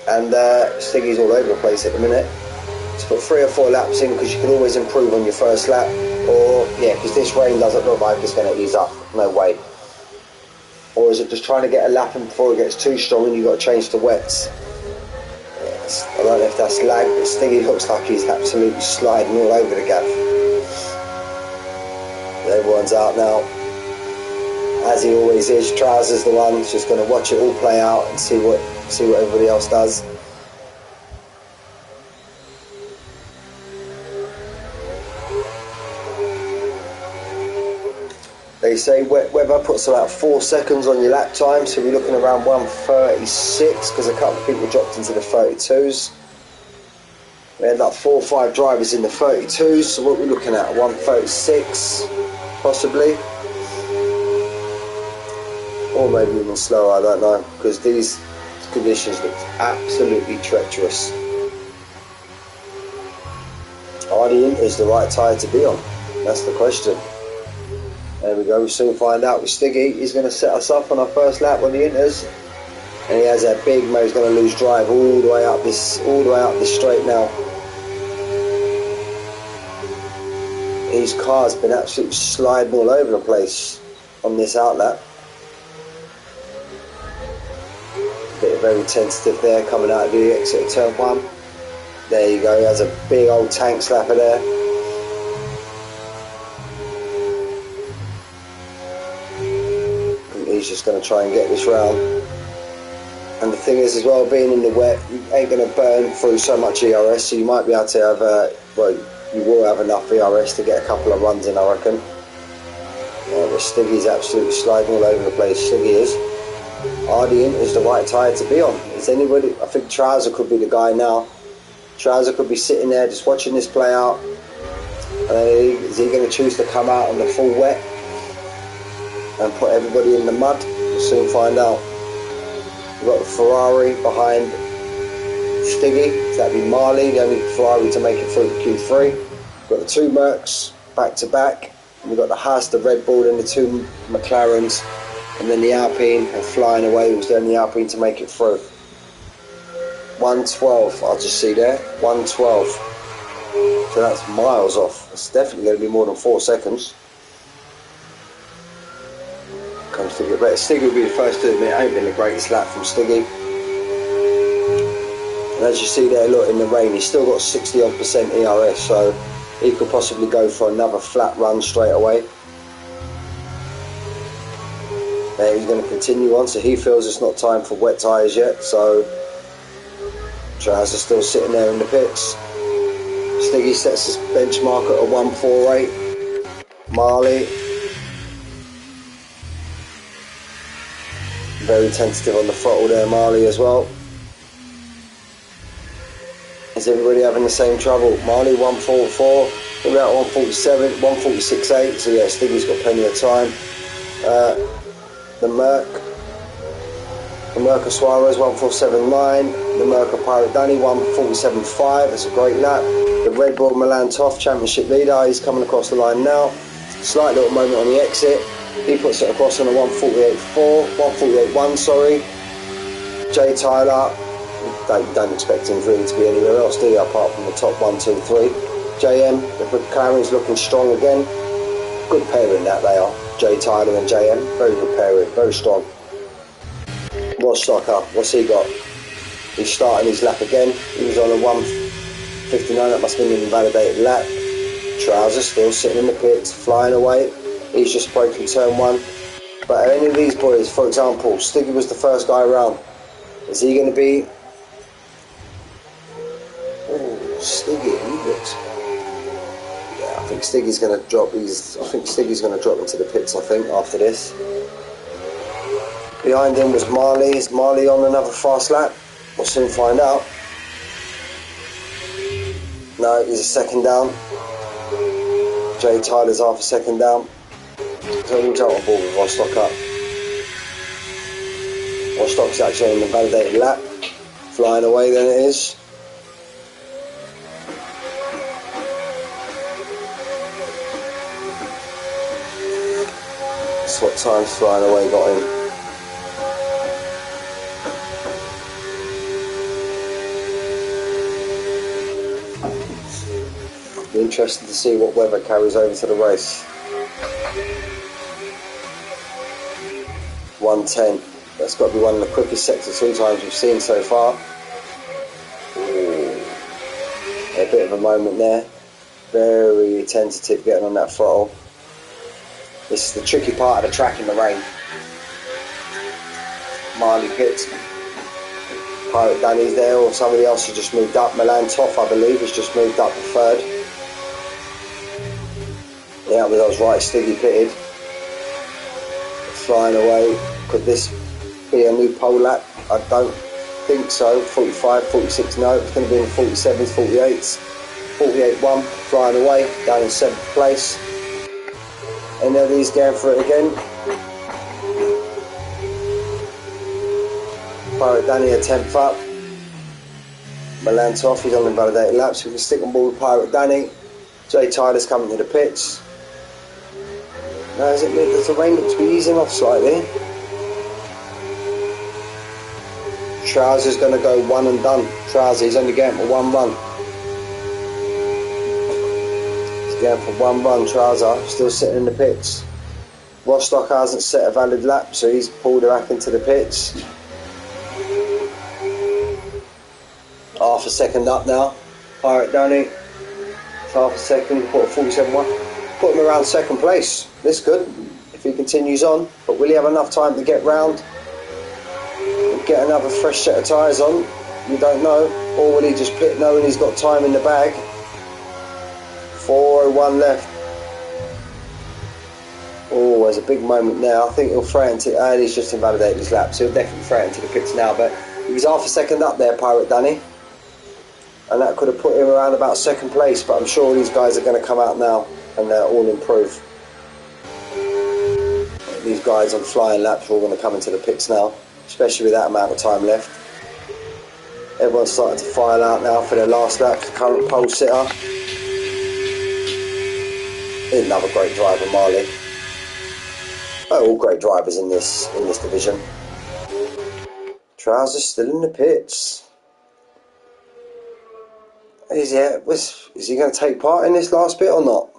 and Stiggy's all over the place at the minute. So put 3 or 4 laps in because you can always improve on your first lap, or yeah, because this rain doesn't look like it's going to ease up. No way. Or is it just trying to get a lap in before it gets too strong and you've got to change to wets? Yes, I don't know if that's lag, but Stiggy looks like he's absolutely sliding all over the gaff. Everyone's out now, as he always is. Trousers the one who's just going to watch it all play out and see what everybody else does. They say wet weather puts about 4 seconds on your lap time, so we're looking around 1:36 because a couple of people dropped into the 32s. We had like 4 or 5 drivers in the 32s, so what we're looking at, 1:36 possibly, or maybe even slower, I don't know, because these conditions look absolutely treacherous. Are the inters the right tyre to be on? That's the question. There we go, we'll soon find out with Stiggy. He's going to set us up on our first lap on the inters, and he has a big mate. He's going to lose drive all the way up this straight now. His car's been absolutely sliding all over the place on this outlap. Bit very tentative there coming out of the exit of turn 1. There you go, he has a big old tank slapper there. And he's just going to try and get this round. And the thing is as well, being in the wet, you ain't going to burn through so much ERS, so you might be able to have, well, you will have enough ERS to get a couple of runs in, I reckon. The Stiggy's absolutely sliding all over the place. Stiggy is. Ardian is the right tyre to be on. Is anybody? I think Trouser could be the guy now. Trouser could be sitting there just watching this play out. Is he going to choose to come out on the full wet and put everybody in the mud? We'll soon find out. We've got the Ferrari behind Stiggy. So that'd be Marley, the only Ferrari to make it through the Q3. We've got the two Mercs back to back. We've got the Haas, the Red Bull, and the two McLarens. And then the Alpine are flying away. It was the only Alpine to make it through. 112, I'll just see there. 112. So that's miles off. It's definitely going to be more than 4 seconds. Comes to get better. Stiggy will be the first to admit it ain't been the greatest lap from Stiggy. And as you see there, look, in the rain, he's still got 60 odd % ERS, so he could possibly go for another flat run straight away. He's going to continue on, so he feels it's not time for wet tyres yet, so Trouser's still sitting there in the pits. Stiggy sets his benchmark at a 148. Marley, very tentative on the throttle there, Marley as well. Is everybody having the same trouble? Marley 144, we're at 147, 146.8, so yeah, Stiggy's got plenty of time. The Merc Suarez 147.9, the Merc Pirate Danny 147.5, that's a great lap. The Red Bull Milan Toff championship leader, he's coming across the line now. Slight little moment on the exit, he puts it across on a 148.1, sorry. Jay Tyler, don't expect him really to be anywhere else, do you, apart from the top 1, 2, 3. JM, the McLaren's looking strong again. Good pairing that they are, Jay Tyler and JM, very good pairing, very strong. Rostocker, what's he got? He's starting his lap again. He was on a 159, that must have been an invalidated lap. Trouser still sitting in the pits, flying away. He's just broken turn 1. But any of these boys, for example, Stiggy was the first guy around. Is he going to be... Oh, Stiggy, he looks... Yeah, I think Stiggy's going to drop. I think Stiggy's going to drop into the pits, I think, after this. Behind him was Marley. Is Marley on another fast lap? We'll soon find out. No, he's a second down. Jay Tyler's half a second down. So we'll jump on board with Rostocker. Rostocker's actually on the validated lap. Flying away then it is. That's what time's flying away got him. Be interested to see what weather carries over to the race. 110. That's got to be one of the quickest sector 2 times we've seen so far. Ooh. A bit of a moment there. Very tentative getting on that throttle. This is the tricky part of the track in the rain. Marley pits. Pirate Danny's there, or somebody else has just moved up. Milan Toff, I believe, has just moved up to 3rd. Yeah, I was right, Stiggy pitted. Flying away. Could this be a new pole lap? I don't think so. 45, 46, no. It's going to be in the 47s, 48s. 48.1, flying away, down in 7th place. Any of these going for it again? Pirate Danny a 10th up. Milan Toff, he's on the validated lap, so we can stick on board with Pirate Danny. Jay Tyler's coming to the pits. Now, the rain looks to be easing off slightly. Trouser's going to go 1 and done. Trouser, he's only going for 1 run. He's going for 1 run, Trouser, still sitting in the pits. Rostocker hasn't set a valid lap, so he's pulled back into the pits. Half a second up now. Pirate Danny, half a second, put a 47.1. Put him around 2nd place. This good if he continues on, but will he have enough time to get round and get another fresh set of tyres on? You don't know. Or will he just pit knowing he's got time in the bag? 4:01 left. Oh, there's a big moment now. I think he'll throw it into, and he's just invalidated his lap, so he'll definitely throw it into the pits now. But he was half a second up there, Pirate Danny, and that could have put him around about second place. But I'm sure these guys are going to come out now and all improve. These guys on flying laps are all going to come into the pits now, especially with that amount of time left. Everyone's starting to file out now for their last lap. The current pole sitter. Another great driver, Marley. Oh, all great drivers in this division. Trousers still in the pits. Is he going to take part in this last bit or not?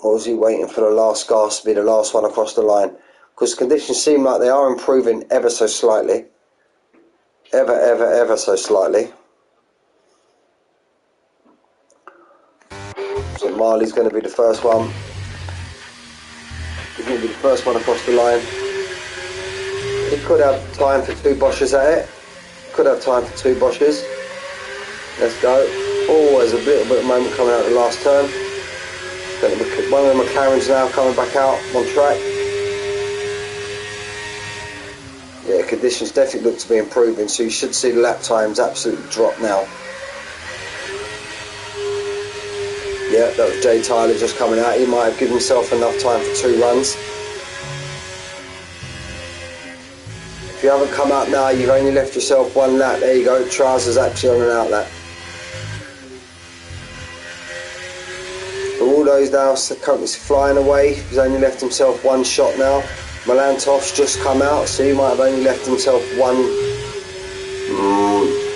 Or is he waiting for the last gas to be the last one across the line? Because conditions seem like they are improving ever so slightly. Ever so slightly. So Marley's going to be the first one. He's going to be the first one across the line. He could have time for 2 Bosches at it. Could have time for 2 Bosches. Let's go. Oh, there's a little bit of moment coming out of the last turn. One of the McLarens now coming back out on track. Yeah, conditions definitely look to be improving, so you should see the lap times absolutely drop now. Yeah, that was Jay Tyler just coming out. He might have given himself enough time for 2 runs. If you haven't come out now, you've only left yourself 1 lap. There you go, Trousers actually on an out lap. All those now currently flying away. He's only left himself 1 shot now. Melantov's just come out, so he might have only left himself 1. I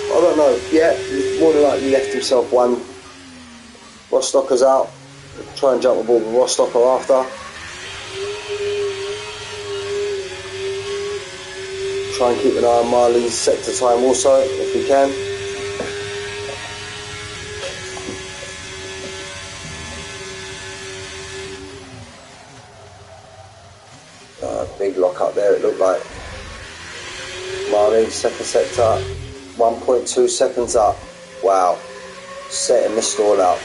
don't know. Yeah, more than likely left himself 1. Rostocker's out. Try and jump aboard with Rostocker after. Try and keep an eye on Marley's sector time also, if we can. Big lock up there, it looked like. Marley, second sector, 1.2 seconds up. Wow, setting the stall out.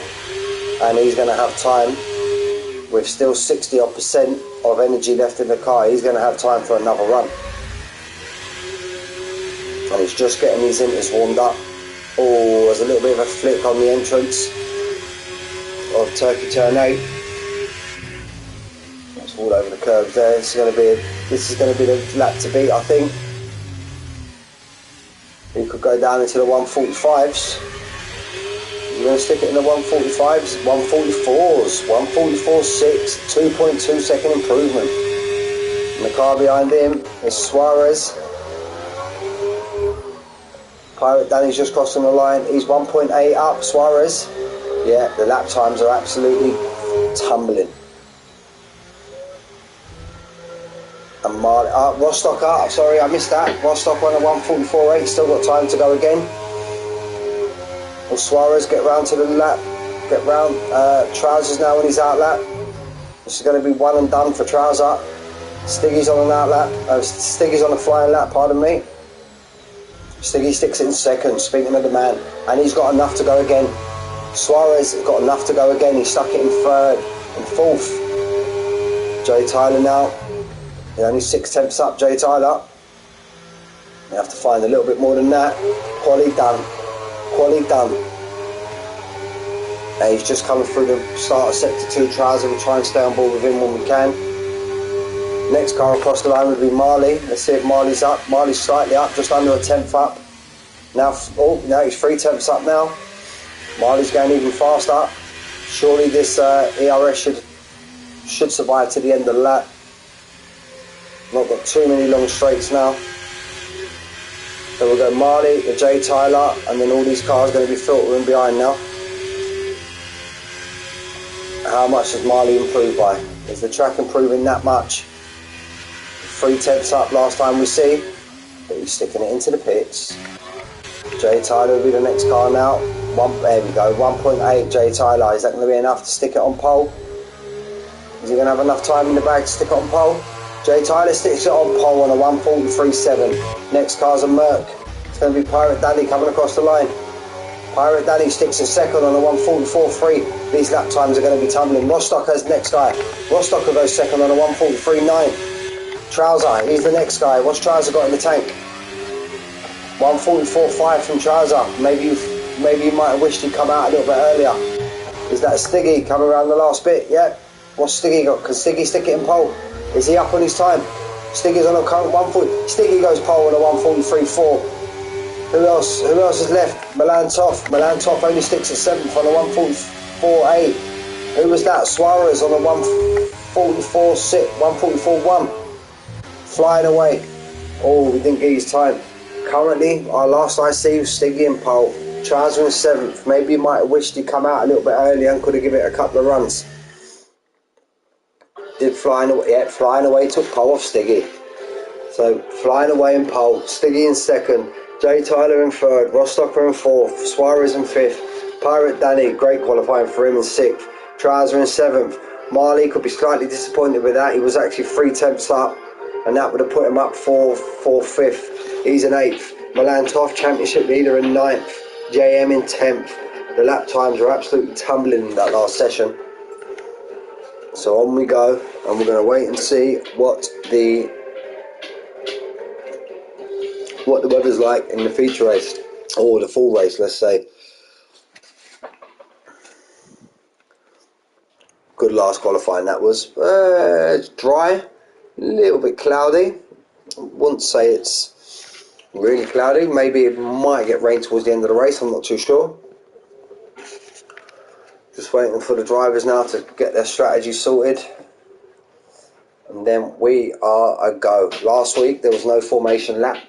And he's going to have time, with still 60% of energy left in the car, he's going to have time for another run. And he's just getting these inters warmed up. Oh, there's a little bit of a flick on the entrance of Turkey Turn 8. All over the curves there. This is going to be the lap to beat, I think. He could go down into the 145s. You're going to stick it in the 145s, 144s, 144.6, 2.2 second improvement. And the car behind him is Suarez. Pirate Danny's just crossing the line. He's 1.8 up, Suarez. Yeah, the lap times are absolutely tumbling. And Rostocker, sorry I missed that. Rostocker on a 144.8, still got time to go again. Will Suarez get round to the lap? Get round. Trousers now on his out lap. This is going to be one and done for Trouser. Stiggy's on an out lap. Stiggy's on a flying lap, pardon me. Stiggy sticks it in second, speaking of the man. And he's got enough to go again. Suarez has got enough to go again. He stuck it in third and fourth. Jay Tyler now. He's only 6/10 up, Jay Tyler. You have to find a little bit more than that. Quali done. Quali done. He's just coming through the start of sector 2. Trouser. We'll try and stay on board with him when we can. Next car across the line would be Marley. Let's see if Marley's up. Marley's slightly up, just under a 10th up. Now, he's 3/10 up now. Marley's going even faster. Surely this ERS should survive to the end of the lap. Not got too many long straights now. So we'll go Marley, the Jay Tyler, and then all these cars are going to be filtering behind now. How much has Marley improved by? Is the track improving that much? 3/10 up last time we see, but he's sticking it into the pits. Jay Tyler will be the next car now. There we go, 1.8 Jay Tyler. Is that going to be enough to stick it on pole? Is he going to have enough time in the bag to stick it on pole? Jay Tyler sticks it on pole on a 1:43.7. Next car's a Merc. It's going to be Pirate Danny coming across the line. Pirate Danny sticks in second on a 1:44.3. These lap times are going to be tumbling. Rostocker's next guy. Rostocker goes second on a 1:43.9. Trouser, he's the next guy. What's Trouser got in the tank? 1:44.5 from Trouser. Maybe you might have wished he'd come out a little bit earlier. Is that Stiggy coming around the last bit? Yeah. What's Stiggy got? Can Stiggy stick it in pole? Is he up on his time? Stiggy's on a current 140. Stiggy goes pole on a 1:43.4. Who else is left? Milan Toff only sticks at 7th on a 1:44.8. Who was that? Suarez on a 1:44.6, 1:44.1. Flying away. Oh, we didn't get his time. Currently, our last I see was Stiggy in pole. Trouser in 7th. Maybe you might have wished he'd come out a little bit earlier and could have given it a couple of runs. Flying away took pole off Stiggy. So flying away in pole, Stiggy in second, Jay Tyler in third, Rostocker in fourth, Suarez in fifth, Pirate Danny, great qualifying for him, in sixth, Trouser in 7th. Marley could be slightly disappointed with that. He was actually 3 tenths up, and that would have put him up for 5th. He's in 8th. Milan Toff, championship leader, in 9th. JM in 10th. The lap times were absolutely tumbling in that last session. So on we go, and we're going to wait and see what the weather's like in the feature race, or the full race, let's say. Good last qualifying that was. It's dry, a little bit cloudy. Wouldn't say it's really cloudy. Maybe it might get rain towards the end of the race, I'm not too sure. Just waiting for the drivers now to get their strategy sorted, and then we are a go. Last week there was no formation lap,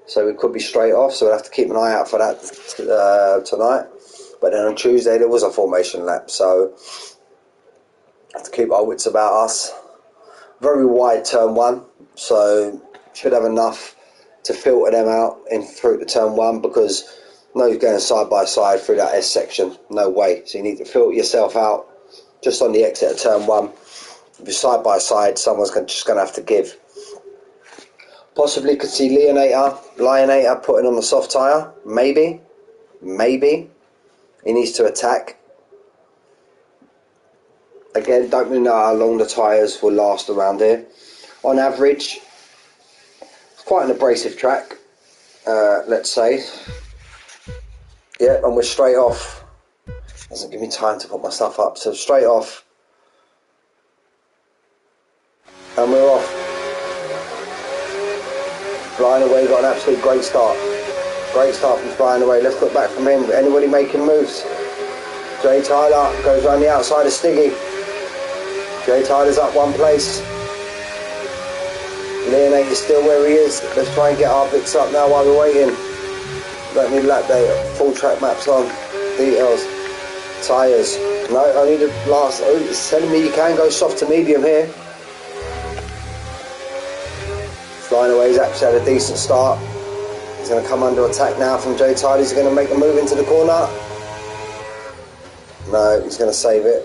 so we could be straight off, so we'll have to keep an eye out for that tonight. But then on Tuesday there was a formation lap, so have to keep our wits about us. Very wide turn 1, so should have enough to filter them out through the turn 1, because no going side by side through that S section, no way. So you need to filter yourself out just on the exit of turn 1. If you're side by side, someone's just going to have to give. Possibly could see Leonator putting on the soft tyre. Maybe. He needs to attack. Again, don't really know how long the tyres will last around here. On average, it's quite an abrasive track, let's say. Yeah, and we're straight off. Doesn't give me time to put my stuff up, so straight off. And we're off. Flying Away got an absolute great start. Great start from Flying Away. Let's look back from him. Anybody making moves? Jay Tyler goes around the outside of Stiggy. Jay Tyler's up 1 place. Leonate is still where he is. Let's try and get our bits up now while we're waiting. Don't need lap data. Full track maps on. Details. Tyres. No, only the last. Oh, it's telling me you can go soft to medium here. Flying Away's actually had a decent start. He's going to come under attack now from Jay Tyler. He's going to make a move into the corner. No, he's going to save it.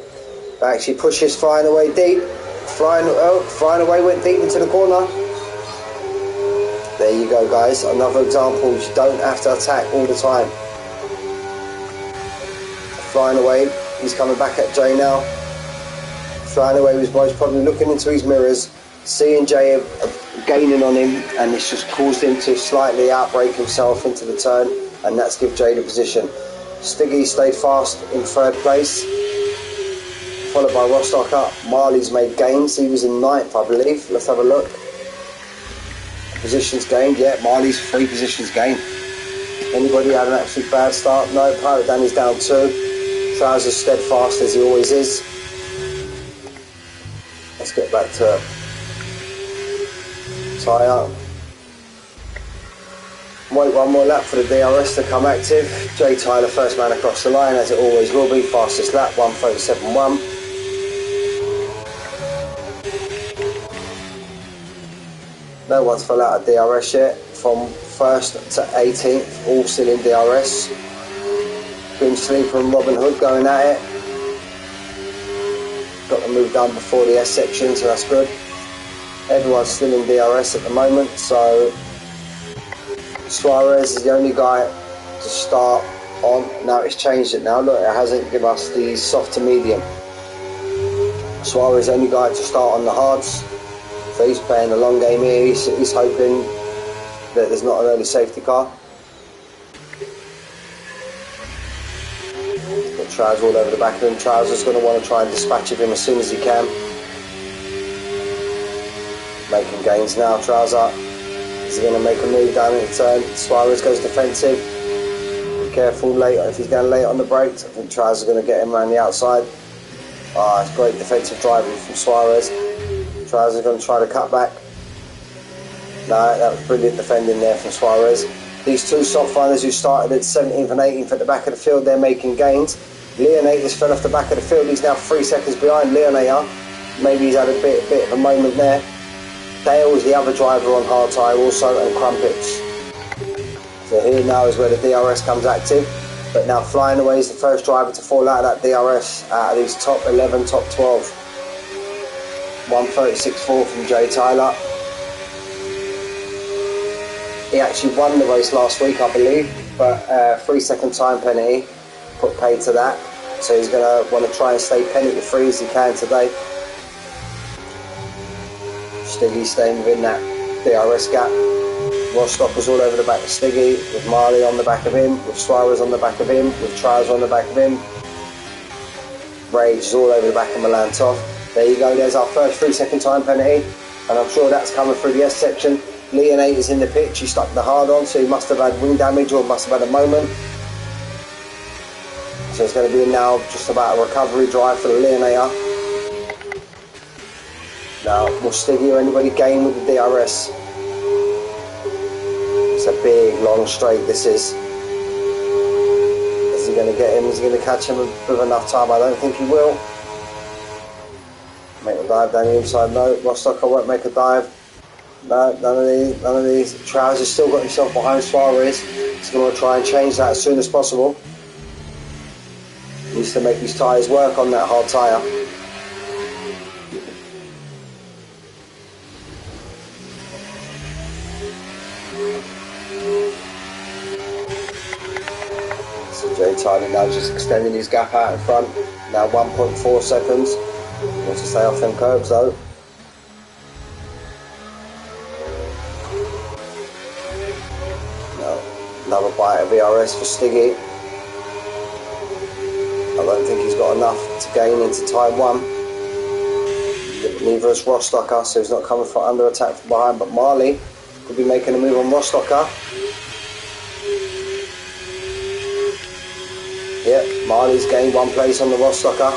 Actually pushes Flying Away deep. Flying Away went deep into the corner. There you go, guys. Another example. You don't have to attack all the time. Flying Away. He's coming back at Jay now. Flying Away was most probably looking into his mirrors, seeing Jay gaining on him, and it's just caused him to slightly outbrake himself into the turn, and that's give Jay the position. Stiggy stayed fast in 3rd place, followed by Rostocker. Marley's made gains. He was in 9th, I believe. Let's have a look. Positions gained. Yeah, Marley's 3 positions gained. Anybody had an absolute bad start? No. Pirate Danny's down 2. Trousers steadfast as he always is. Let's get back to tyre. Wait 1 more lap for the DRS to come active. Jay Tyler first man across the line, as it always will be. Fastest lap, 1:37.1. No one's fell out of DRS yet. From 1st to 18th, all still in DRS. Grim Sleeper and Robin Hood going at it. Got the move done before the S section, so that's good. Everyone's still in DRS at the moment, so Suarez is the only guy to start on. Now it's changed it now, look, it hasn't given us the soft to medium. Suarez is the only guy to start on the hards, so he's playing a long game here. He's hoping that there's not an early safety car. Got Trouser all over the back of him. Trouser's going to want to try and dispatch of him as soon as he can. Making gains now, Trouser. Is he going to make a move down in the turn? Suarez goes defensive. Be careful late if he's going late on the brakes. I think Trouser's going to get him around the outside. Ah, it's great defensive driving from Suarez. Trouser's going to try to cut back. No, that was brilliant defending there from Suarez. These two soft runners who started at 17th and 18th at the back of the field, they're making gains. Leonatus fell off the back of the field. He's now 3 seconds behind Leonator. Maybe he's had a bit of a moment there. Dale is the other driver on hard tyre also, and Crumpets. So here now is where the DRS comes active. But now Flying Away is the first driver to fall out of that DRS out of these top 11, top 12. 1:36.4 from Jay Tyler. He actually won the race last week, I believe, but 3-second time penalty put paid to that. So he's going to want to try and stay penalty free as he can today. Stiggy staying within that DRS gap. Rostocker's all over the back of Stiggy, with Marley on the back of him, with Suarez on the back of him, with Trouser on the back of him. Rage is all over the back of Milan Toff. There you go, there's our first 3-second time penalty, and I'm sure that's coming through the S section. Leonate is in the pitch, he stuck the hard on, so he must have had wing damage or must have had a moment. So it's going to be now just about a recovery drive for the Leonator. Now, will Stiggy or anybody gain with the DRS? It's a big, long straight, this is. Is he going to get him? Is he going to catch him with enough time? I don't think he will. Make a dive down the inside, no. Rostocker won't make a dive. No, none of these. Trouser's still got himself behind Suarez. He's going to try and change that as soon as possible. He needs to make his tyres work on that hard tyre. So Jay Tyler now just extending his gap out in front. Now 1.4 seconds. Wants to stay off them curbs though. Another bite of VRS for Stiggy. I don't think he's got enough to gain into time 1. Neither is Rostocker, so he's not coming from under attack from behind, but Marley could be making a move on Rostocker. Yep, Marley's gained 1 place on the Rostocker.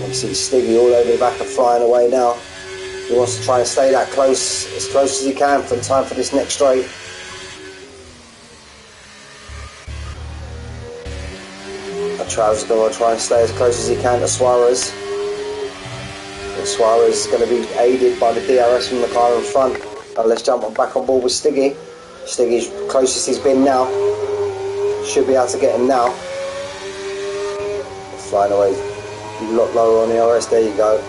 You see Stiggy all over the back and Flying Away now. He wants to try and stay that close, as close as he can for the time for this next straight. Trouser's going to try and stay as close as he can to Suarez. And Suarez is going to be aided by the DRS from the car in front. Now let's jump back on board with Stiggy. Stiggy's closest he's been now. Should be able to get him now. Flying Away a lot lower on the RS, there you go.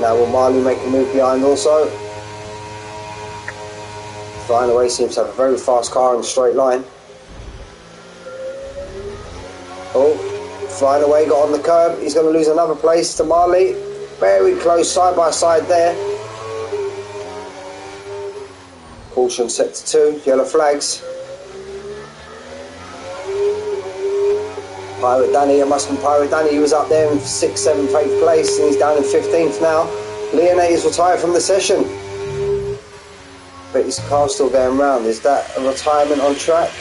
Now will Marley make a move behind also? Flying Away seems to have a very fast car in a straight line. Oh, Flying Away got on the curb. He's going to lose another place to Marley. Very close, side by side there. Caution set to 2, yellow flags. Pirate Danny, it must have been Pirate Danny. He was up there in 6th, 7th, 8th place, and he's down in 15th now. Leonate is retired from the session. But his car's still going round. Is that a retirement on track?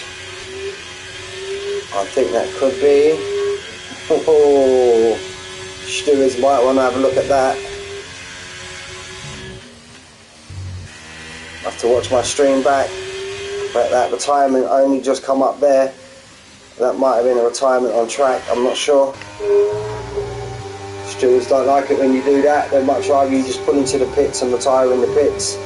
I think that could be. Oh, stewards might want to have a look at that. I have to watch my stream back. But that retirement only just come up there. That might have been a retirement on track, I'm not sure. Stewards don't like it when you do that. They'd much rather you just pull into the pits and retire in the pits.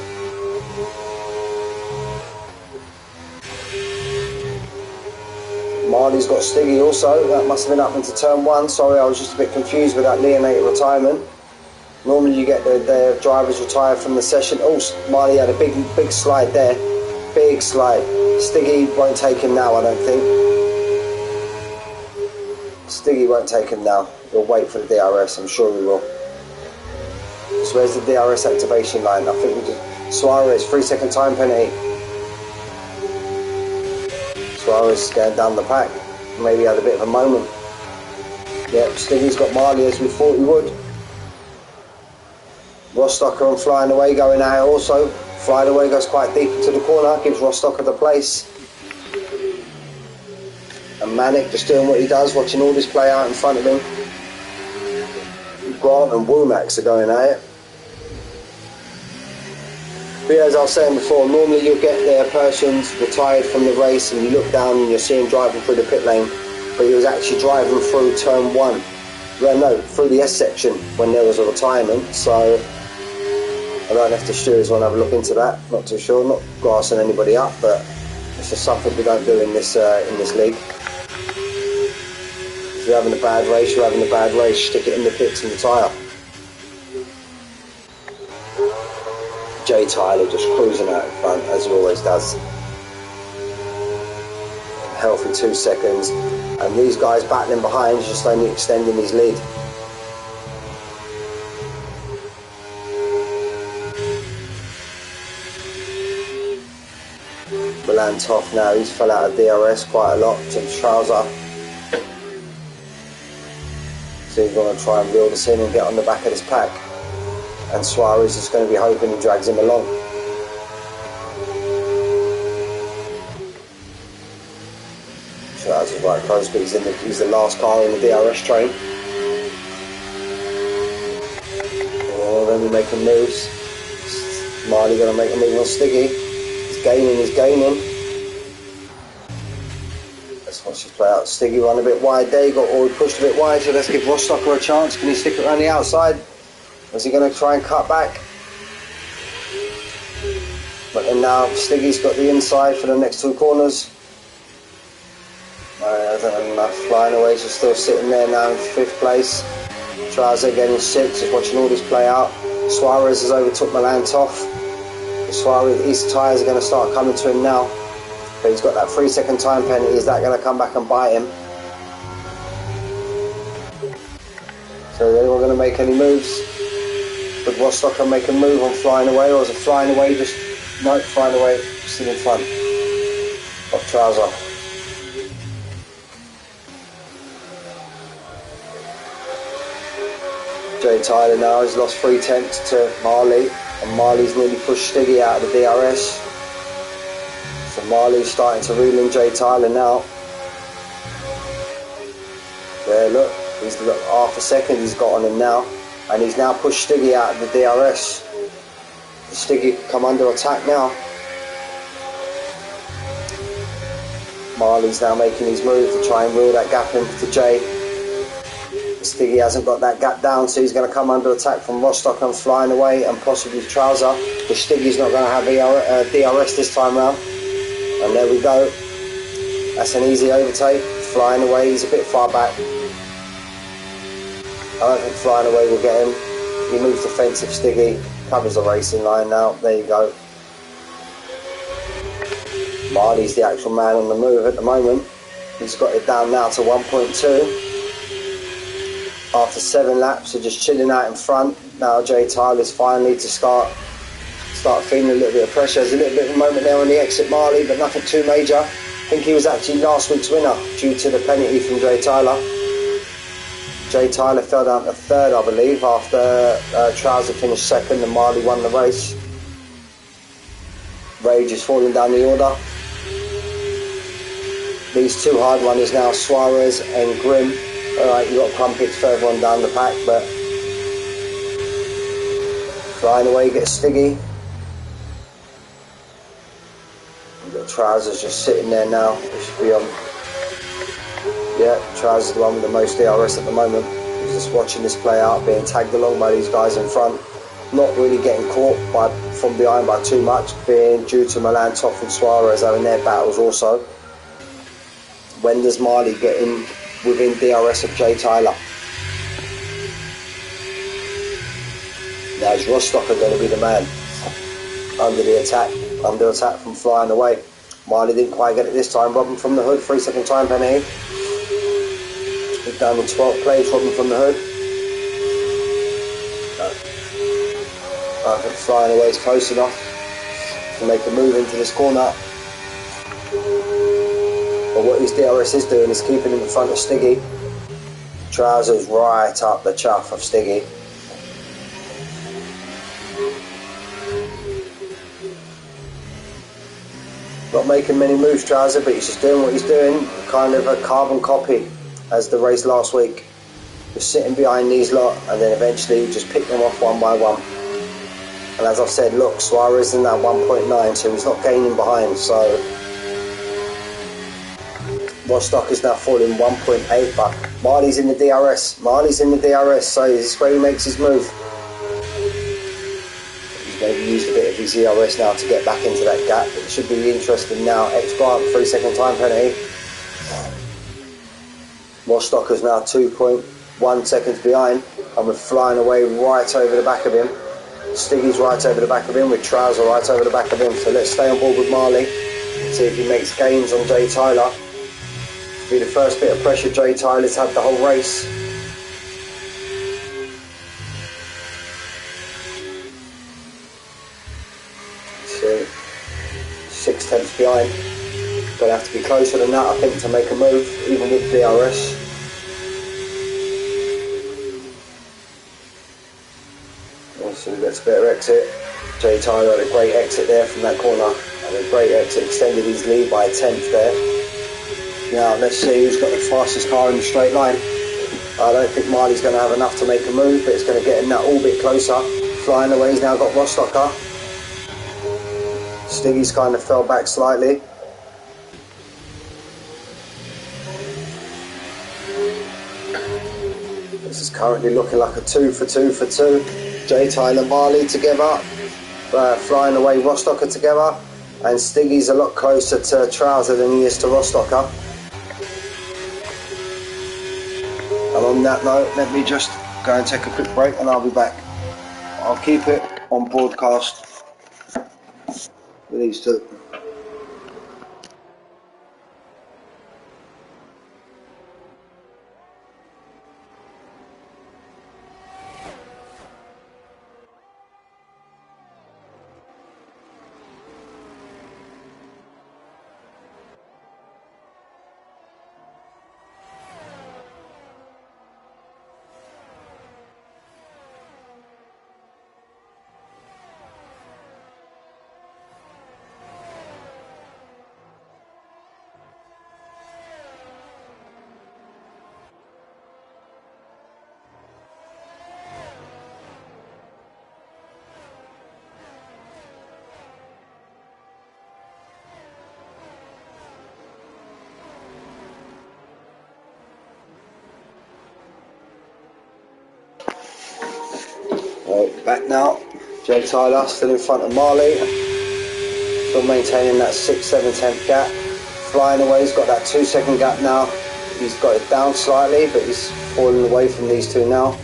got Stiggy also. That must have been up into turn 1. Sorry, I was just a bit confused with that Leonator retirement. Normally you get the drivers retired from the session. Oh, Marley had a big slide there. Big slide. Stiggy won't take him now, I don't think. Stiggy won't take him now. We'll wait for the DRS, I'm sure we will. So where's the DRS activation line? I think we just... Suarez, 3-second time penalty. Suarez is going down the pack. Maybe had a bit of a moment. Yep, Stiggy's got Marley as we thought he would. Rostocker and Flying Away going out also. Flying Away goes quite deep into the corner, gives Rostocker the place. And Manic just doing what he does, watching all this play out in front of him. Grant and Womack are going at it. But yeah, as I was saying before, normally you'll get their persons retired from the race and you look down and you'll see him driving through the pit lane, but he was actually driving through turn 1. Well, no, through the S section when there was a retirement, so I don't know if the stewards want to have a look into that, not too sure, not grassing anybody up, but it's just something we don't do in this league. If you're having a bad race, you're having a bad race, stick it in the pits and retire. Jay Tyler just cruising out in front, as he always does. Healthy 2 seconds, and these guys battling behind just only extending his lead. Milan Toff now, he's fell out of DRS quite a lot to Trouser. So he's going to try and reel this in and get on the back of this pack. And Suarez is going to be hoping he drags him along. Trouser's right close, but he's the last car in the DRS train. Oh, then we're making moves. Marley going to make a move on Stiggy. He's gaining. Let's watch this play out. Stiggy run a bit wide there, he pushed a bit wide, so let's give Rostocker a chance. Can he stick it around the outside? Or is he going to try and cut back? But then now Stiggy's got the inside for the next 2 corners. I don't have enough. Flying Away, just still sitting there now in 5th place. Trouser getting 6th, just watching all this play out. Suarez has overtook Milan Toff. Suarez, his tyres are going to start coming to him now, but he's got that 3-second time penalty. Is that going to come back and bite him? So is anyone going to make any moves? Could Rostocker make a move on Flying Away, or is it Flying Away just... No, Flying Away still in front of Trouser. Jay Tyler now has lost 3/10 to Marley. And Marley's nearly pushed Stiggy out of the DRS. So Marley's starting to reel in Jay Tyler now. There, look, he's got half a second he's got on him now. And he's now pushed Stiggy out of the DRS. Stiggy can come under attack now. Marley's now making his move to try and reel that gap in to Jay. Stiggy hasn't got that gap down, so he's going to come under attack from Rostock and Flying Away and possibly Trouser. But Stiggy's not going to have DRS this time round. And there we go. That's an easy overtake. Flying Away, he's a bit far back. I don't think Flying Away will get him. He moves defensive, Stiggy. Covers the racing line now. There you go. Marley's the actual man on the move at the moment. He's got it down now to 1.2. After 7 laps of just chilling out in front. Now Jay Tyler's finally to start feeling a little bit of pressure. There's a little bit of a moment there on the exit, Marley, but nothing too major. I think he was actually last week's winner due to the penalty from Jay Tyler. Jay Tyler fell down to 3rd, I believe, after Trouser finished 2nd and Marley won the race. Rage is falling down the order. These 2 hard runners now, Suarez and Grimm. Alright, you've got Crumpets further on down the pack, but Flying Away gets Stiggy. You've got Trousers just sitting there now. It should be on. Yeah, Trousers the one with the most DRS at the moment. He's just watching this play out, being tagged along by these guys in front. Not really getting caught from behind by too much, being due to Milan Toff and Suarez having their battles also. When does Marley get in within DRS of Jay Tyler? Now is Rostocker going to be the man under attack from flying away? Marley didn't quite get it this time. Robin from the hood, 3 second time penalty. Down in 12th place, Robin from the hood. I think flying away is close enough to make a move into this corner. But what his DRS is doing is keeping him in front of Stiggy. Trousers right up the chuff of Stiggy. Not making many moves, Trouser, but he's just doing what he's doing. Kind of a carbon copy as the race last week. Just sitting behind these lot and then eventually just pick them off one by one. And as I've said, look, Suarez in that 1.9, so he's not gaining behind. So Rostock is now falling 1.8, but Marley's in the DRS. Marley's in the DRS, so this is where he makes his move. He's maybe used a bit of his DRS now to get back into that gap. It should be interesting now. X-Grant, 3 second time penalty. Rostock is now 2.1 seconds behind, and we're flying away right over the back of him. Stiggy's right over the back of him, with Trouser right over the back of him. So let's stay on board with Marley, see if he makes gains on Jay Tyler. Be the first bit of pressure Jay Tyler's had the whole race. So 6 tenths behind. Gonna have to be closer than that, I think, to make a move, even with DRS. So he gets a better exit. Jay Tyler had a great exit there from that corner, and a great exit, extended his lead by a tenth there. Now let's see who's got the fastest car in the straight line. I don't think Marley's going to have enough to make a move, but it's going to get him that all bit closer. Flying away, he's now got Rostocker. Stiggy's kind of fell back slightly. This is currently looking like a 2 for 2 for 2. Jay Tyler, Marley together, flying away Rostocker together, and Stiggy's a lot closer to Trouser than he is to Rostocker. And on that note, let me just go and take a quick break and I'll be back. I'll keep it on broadcast with these two. Back now, Jay Tyler still in front of Marley, still maintaining that 6-7 tenth gap. Flying away, he's got that 2 second gap now. He's got it down slightly, but he's falling away from these two now.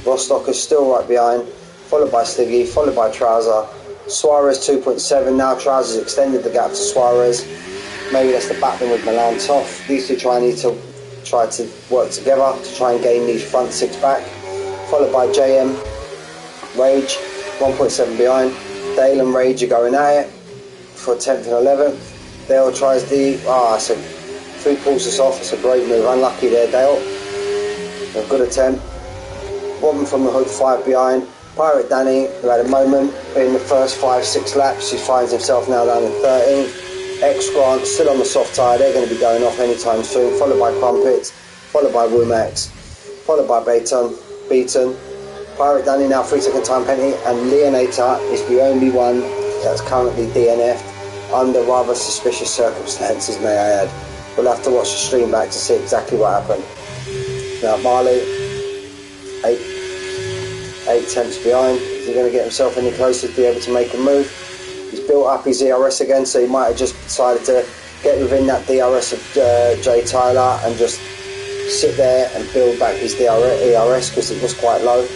Rostock is still right behind, followed by Stiggy, followed by Trouser. Suarez 2.7 now. Trousers extended the gap to Suarez. Maybe that's the battling with Milan Toff. These two need to try to work together to try and gain these front six back. Followed by JM. Rage, 1.7 behind. Dale and Rage are going at it for 10th and 11th. Dale tries the... so 3 pulls us off. It's a great move. Unlucky there, Dale. A good attempt. Robin from the hood, 5 behind. Pirate Danny, who had a moment in the first 5-6 laps. He finds himself now down in 13th. X-Grant, still on the soft tyre. They're going to be going off anytime soon. Followed by Crumpets. Followed by Womax. Followed by Beaton. Pirate Danny now 3 second time penalty, and Leonator is the only one that's currently DNF'd under rather suspicious circumstances, may I add. We'll have to watch the stream back to see exactly what happened. Now Marley, 8 tenths behind. Is he going to get himself any closer to be able to make a move? He's built up his ERS again, so he might have just decided to get within that DRS of Jay Tyler and just sit there and build back his ERS because it was quite low.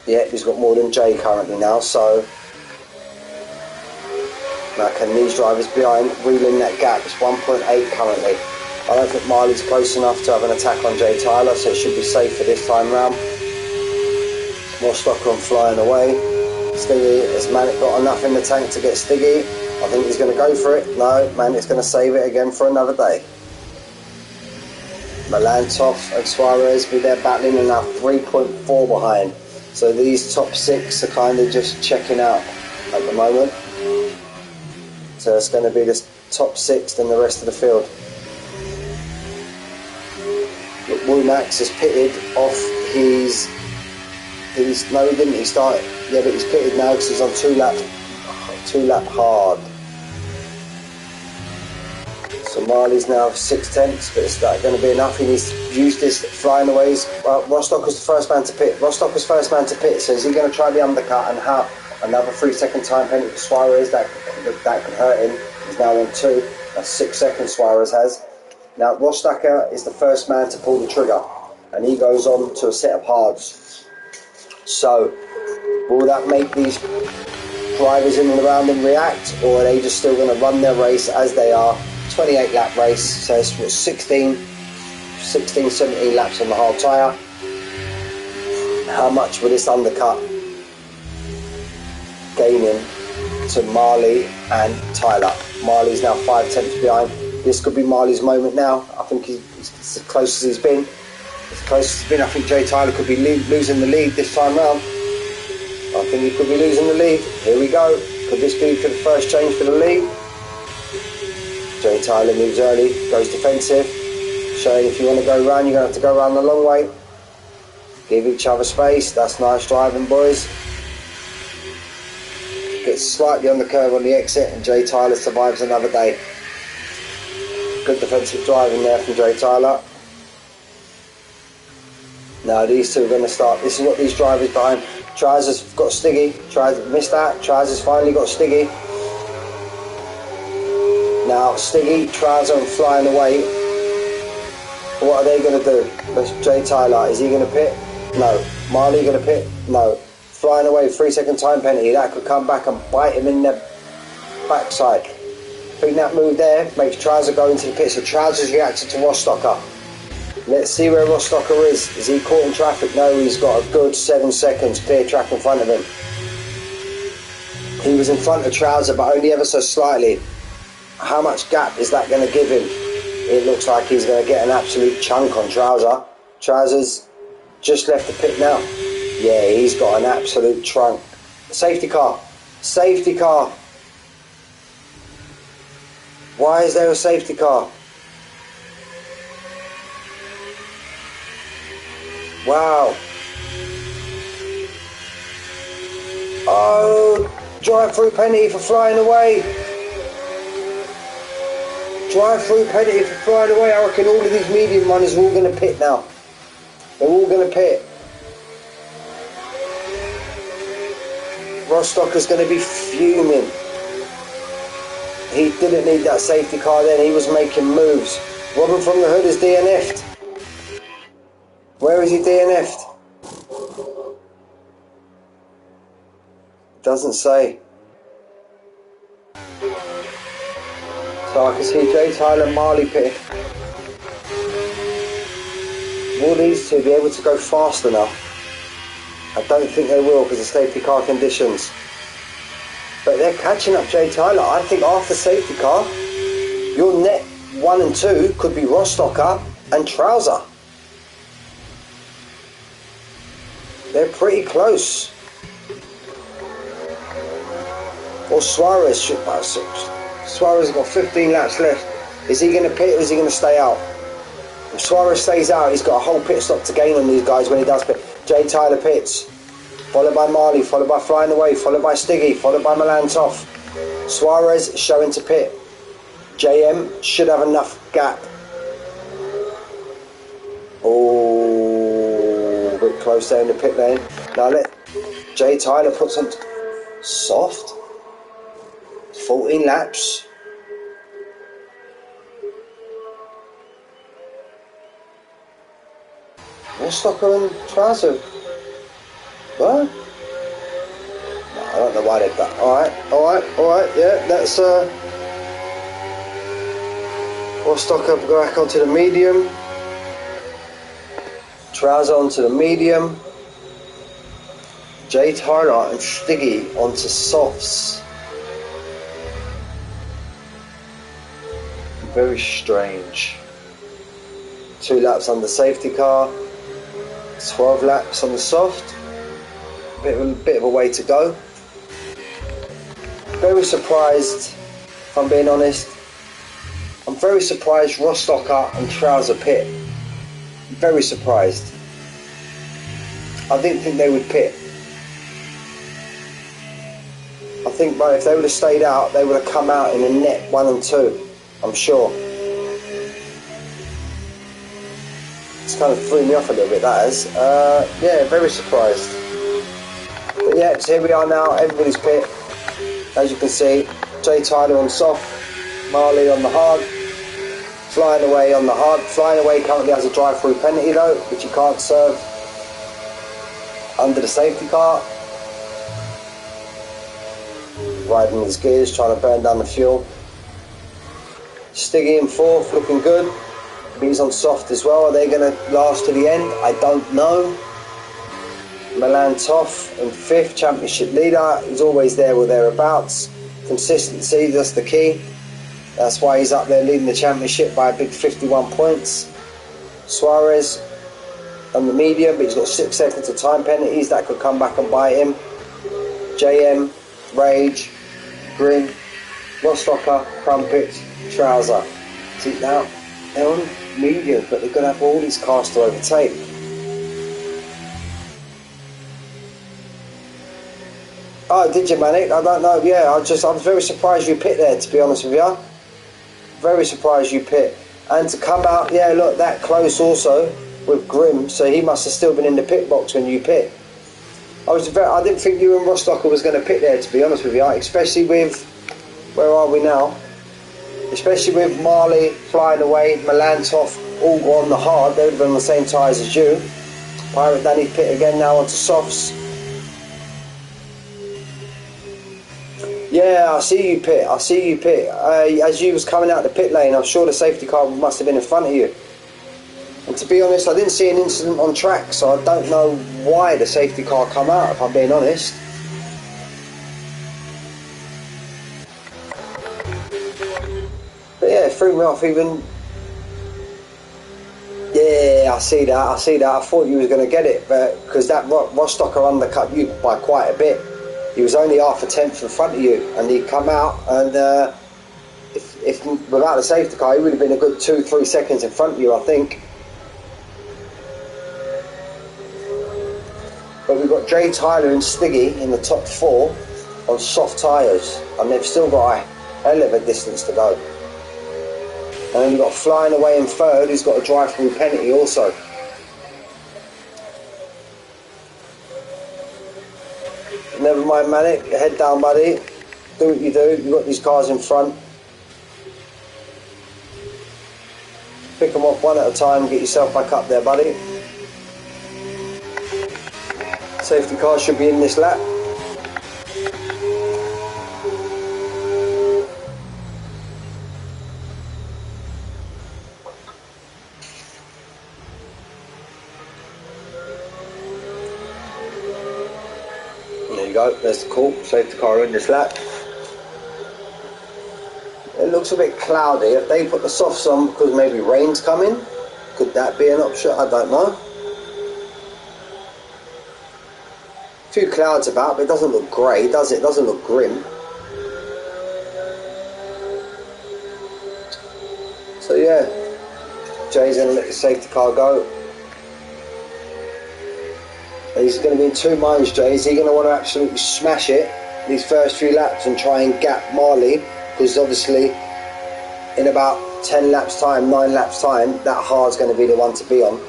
Yeah, he's got more than Jay currently now, so now can these drivers behind reel in that gap? It's 1.8 currently. I don't think Marley's close enough to have an attack on Jay Tyler, so it should be safe for this time round. Rostocker flying away. Stiggy, has Manic got enough in the tank to get Stiggy? I think he's going to go for it. No, Manic's going to save it again for another day. Malantov and Suarez be there battling and now 3.4 behind. So these top 6 are kind of just checking out at the moment. So it's going to be this top 6 than the rest of the field. Womax has pitted off his... no, he didn't. He started... Yeah, but he's pitted now because he's on 2 lap hard. So Marley's now 6/10, but is that going to be enough? He needs to use this flying away. Rostocker's the first man to pit. Rostocker's first man to pit. So is he going to try the undercut and have another 3-second time penalty for Suarez? That could hurt him. He's now on 2. That's 6 seconds Suarez has. Now Rostocker is the first man to pull the trigger, and he goes on to a set of hards. So will that make these drivers in and around them react, or are they just still going to run their race as they are? 28 lap race, so it's 16, 17 laps on the hard tyre. How much will this undercut gaining to Marley and Tyler? Marley's now 5/10 behind. This could be Marley's moment now. I think he's as close as he's been. I think Jay Tyler could be losing the lead this time round. I think he could be losing the lead. Here we go. Could this be for the first change for the lead? Jay Tyler moves early, goes defensive, showing if you want to go round, you're going to have to go round the long way. Give each other space. That's nice driving, boys. Gets slightly on the curve on the exit, and Jay Tyler survives another day. Good defensive driving there from Jay Tyler. Now these two are going to start. This is what these drivers behind. Trousers got Stiggy. Trousers missed that. Trousers finally got Stiggy. Now Stiggy, Trouser and flying away. What are they going to do? That's Jay Tyler. Is he going to pit? No. Marley going to pit? No. Flying away, 3-second time penalty. That could come back and bite him in the backside. I think that move there makes Trouser go into the pit. So Trouser's reacted to Rostocker. Let's see where Rostocker is. Is he caught in traffic? No, he's got a good 7 seconds clear track in front of him. He was in front of Trouser, but only ever so slightly. How much gap is that going to give him? It looks like he's going to get an absolute chunk on Trouser. Trouser's just left the pit now. Yeah, he's got an absolute trunk. Safety car. Safety car. Why is there a safety car? Wow. Oh, drive-through penalty for flying away. Drive-through penalty for flying away. I reckon all of these medium runners are all going to pit now. They're all going to pit. Rostocker's going to be fuming. He didn't need that safety car then. He was making moves. Robin from the Hood is DNF'd. Where is he DNF'd? Doesn't say. So I can see Jay Tyler and Marley pit. Will these two be able to go fast enough? I don't think they will because of safety car conditions. But they're catching up Jay Tyler. I think after safety car, your net 1 and 2 could be Rostocker and Trouser. They're pretty close. Or Suarez should pass it. Suarez has got 15 laps left. Is he going to pit or is he going to stay out? If Suarez stays out, he's got a whole pit stop to gain on these guys when he does pit. Jay Tyler pits. Followed by Marley, followed by Flying Away, followed by Stiggy, followed by Malantov. Suarez showing to pit. JM should have enough gap. Oh, a bit close there in the pit lane. Now let Jay Tyler put some soft. 14 laps. Rostocker and Trouser. What? No, I don't know why they've done. Alright, yeah, that's Rostocker go back onto the medium. Trouser onto the medium. Jay Tyler and Stiggy onto softs. Very strange. 2 laps on the safety car, 12 laps on the soft. Bit of a way to go. Very surprised, if I'm being honest. I'm very surprised Rostocker and Trouser pit. Very surprised. I didn't think they would pit. I think if they would have stayed out, they would have come out in a net 1 and 2, I'm sure. It's kind of threw me off a little bit, that is. Yeah, very surprised. But yeah, so here we are now, everybody's pit. As you can see, Jay Tyler on soft, Marley on the hard, flying away on the hard. Flying away currently has a drive-through penalty though, which he can't serve under the safety car. Riding his gears, trying to burn down the fuel. Stiggy in 4th, looking good. He's on soft as well. Are they going to last to the end? I don't know. Milan Toff in 5th, championship leader. He's always there or thereabouts. Consistency, that's the key. That's why he's up there leading the championship by a big 51 points. Suarez on the medium, but he's got 6 seconds of time penalties. That could come back and bite him. JM, Rage, Grim, Rostocker, Crumpets, Trouser. See now, they're on medium, but they're going to have all these cars to overtake. Oh, did you, Manic? I don't know. Yeah, I was very surprised you pit there, to be honest with you. Very surprised you pit. And to come out, yeah, look, that close also with Grim, so he must have still been in the pit box when you pit. I didn't think you and Rostocker was going to pit there, to be honest with you, especially with, where are we now? Especially with Marley flying away, Melantov all on the hard, they would have been on the same tyres as you. Pirate Danny pit again now onto softs. Yeah, I see you pit. As you was coming out the pit lane, I'm sure the safety car must have been in front of you. And to be honest, I didn't see an incident on track, so I don't know why the safety car come out, if I'm being honest. But yeah, it threw me off even. Yeah, I see that. I thought you was going to get it, but because that Rostocker undercut you by quite a bit. He was only half a tenth in front of you, and he'd come out, and if without the safety car, he would have been a good 2-3 seconds in front of you, I think. But we've got Jay Tyler and Stiggy in the top 4 on soft tyres, and they've still got a hell of a distance to go. And then we've got Flying Away in 3rd, who's got a drive-through penalty also. Never mind, Manic, head down, buddy. Do what you do, you've got these cars in front. Pick them up one at a time, get yourself back up there, buddy. Safety car should be in this lap. There you go, there's the call, safety car in this lap. It looks a bit cloudy. If they put the softs on because maybe rain's coming, could that be an option? I don't know. A few clouds about, but it doesn't look grey, does it? It doesn't look grim. So yeah, Jay's going to let the safety car go. He's going to be in 2 minds, Jay. Is he going to want to absolutely smash it these first few laps and try and gap Marley? Because obviously in about 10 laps time, 9 laps time, that hard's going to be the one to be on.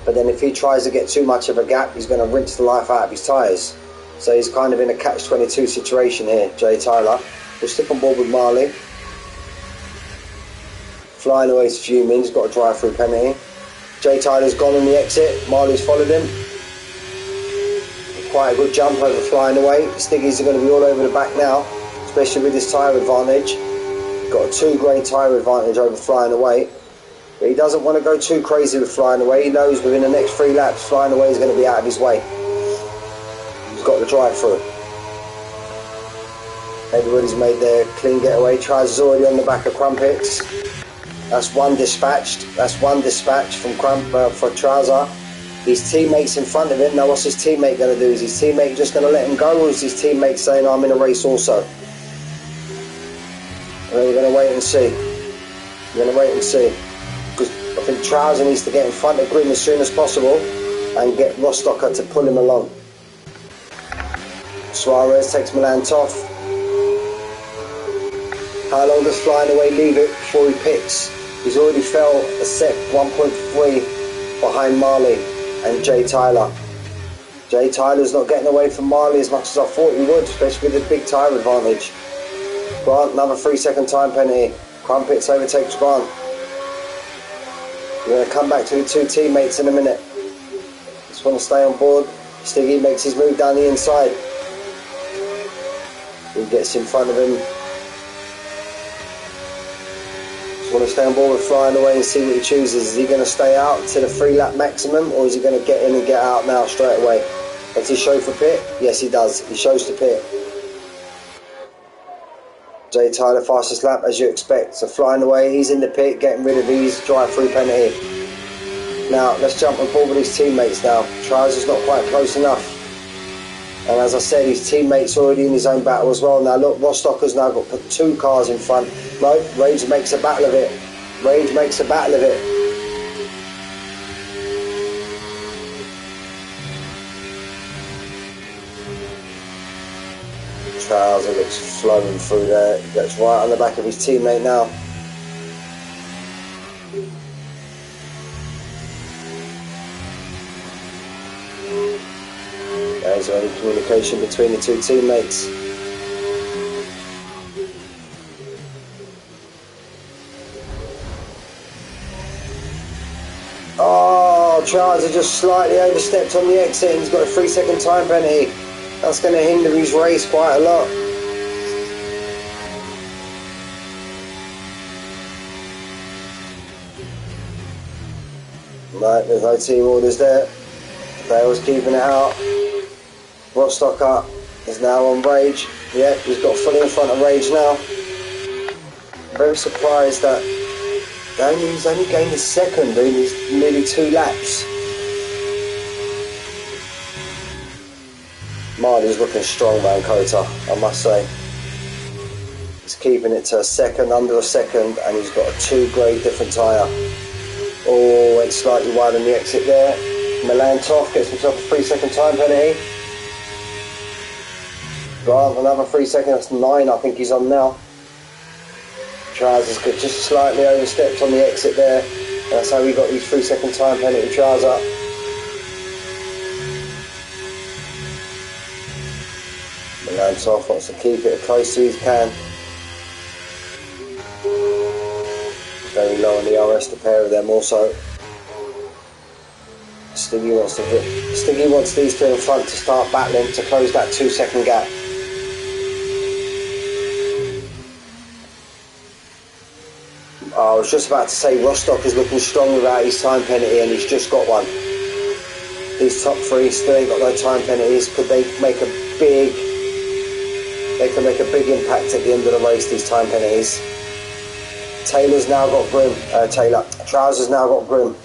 But then if he tries to get too much of a gap, he's going to rinse the life out of his tyres. So he's kind of in a catch-22 situation here, Jay Tyler. We'll stick on board with Marley. Flying away to fuming, he's got a drive-through penalty. Jay Tyler's gone on the exit, Marley's followed him. Quite a good jump over flying away. Stiggies are going to be all over the back now, especially with his tyre advantage. Got a 2 grade tyre advantage over flying away. But he doesn't want to go too crazy with flying away. He knows within the next 3 laps, flying away is going to be out of his way. He's got the drive-through. Everybody's made their clean getaway. Trousers already on the back of Crumpets. That's one dispatched. That's one dispatch from for Trouser. His teammate's in front of him. Now what's his teammate going to do? Is his teammate just going to let him go, or is his teammate saying, I'm in a race also? And we're going to wait and see. We're going to wait and see. Because I think Trouser needs to get in front of Grim as soon as possible and get Rostocker to pull him along. Suarez takes Milan Toff. How long does flying away leave it before he picks? He's already fell a set 1.3 behind Marley and Jay Tyler. Jay Tyler's not getting away from Marley as much as I thought he would, especially with the big tyre advantage. Grant, another 3-second time penalty. Crumpets overtakes Grant. We're going to come back to the 2 teammates in a minute. Just want to stay on board. Stiggy makes his move down the inside. He gets in front of him. Just want to stay on board with flying away and see what he chooses. Is he going to stay out to the 3-lap maximum, or is he going to get in and get out now straight away? Does he show for pit? Yes, he does. He shows to pit. Jay Tyler, fastest lap as you expect. So flying away, he's in the pit, getting rid of his drive-through penalty. Now, let's jump on board with his teammates now. Trouser's not quite close enough. And as I said, his teammate's already in his own battle as well. Now look, Rostocker's now got put 2 cars in front. No, Rage makes a battle of it. Rage makes a battle of it. Trouser looks flowing through there. He gets right on the back of his teammate now. There's any communication between the 2 teammates. Oh, Trouser just slightly overstepped on the exit and he's got a 3-second time penalty. That's going to hinder his race quite a lot. No, there's no team orders there. Dale's keeping it out. Rostocker is now on Rage. Yeah, he's got fully in front of Rage now. Very surprised that he's only gained a second in his nearly 2 laps. Marley's looking strong, man, COTA, I must say. He's keeping it to a second, under a second, and he's got a 2 grade different tyre. Oh, went slightly wide on the exit there. Milan Toff gets himself a 3-second time penalty. Grant, another 3 seconds, that's 9 I think he's on now. Trousers just slightly overstepped on the exit there. That's how he got his 3-second time penalty, Trouser. Milan Toff wants to keep it as close as he can. Very low on the RS, the pair of them also. Stiggy wants these 2 in front to start battling to close that 2-second gap. I was just about to say Rostock is looking strong without his time penalty, and he's just got one. These top 3 still ain't got no time penalties. Could they make a big? They can make a big impact at the end of the race. These time penalties. Taylor's now got Grim. Trouser's now got Grim.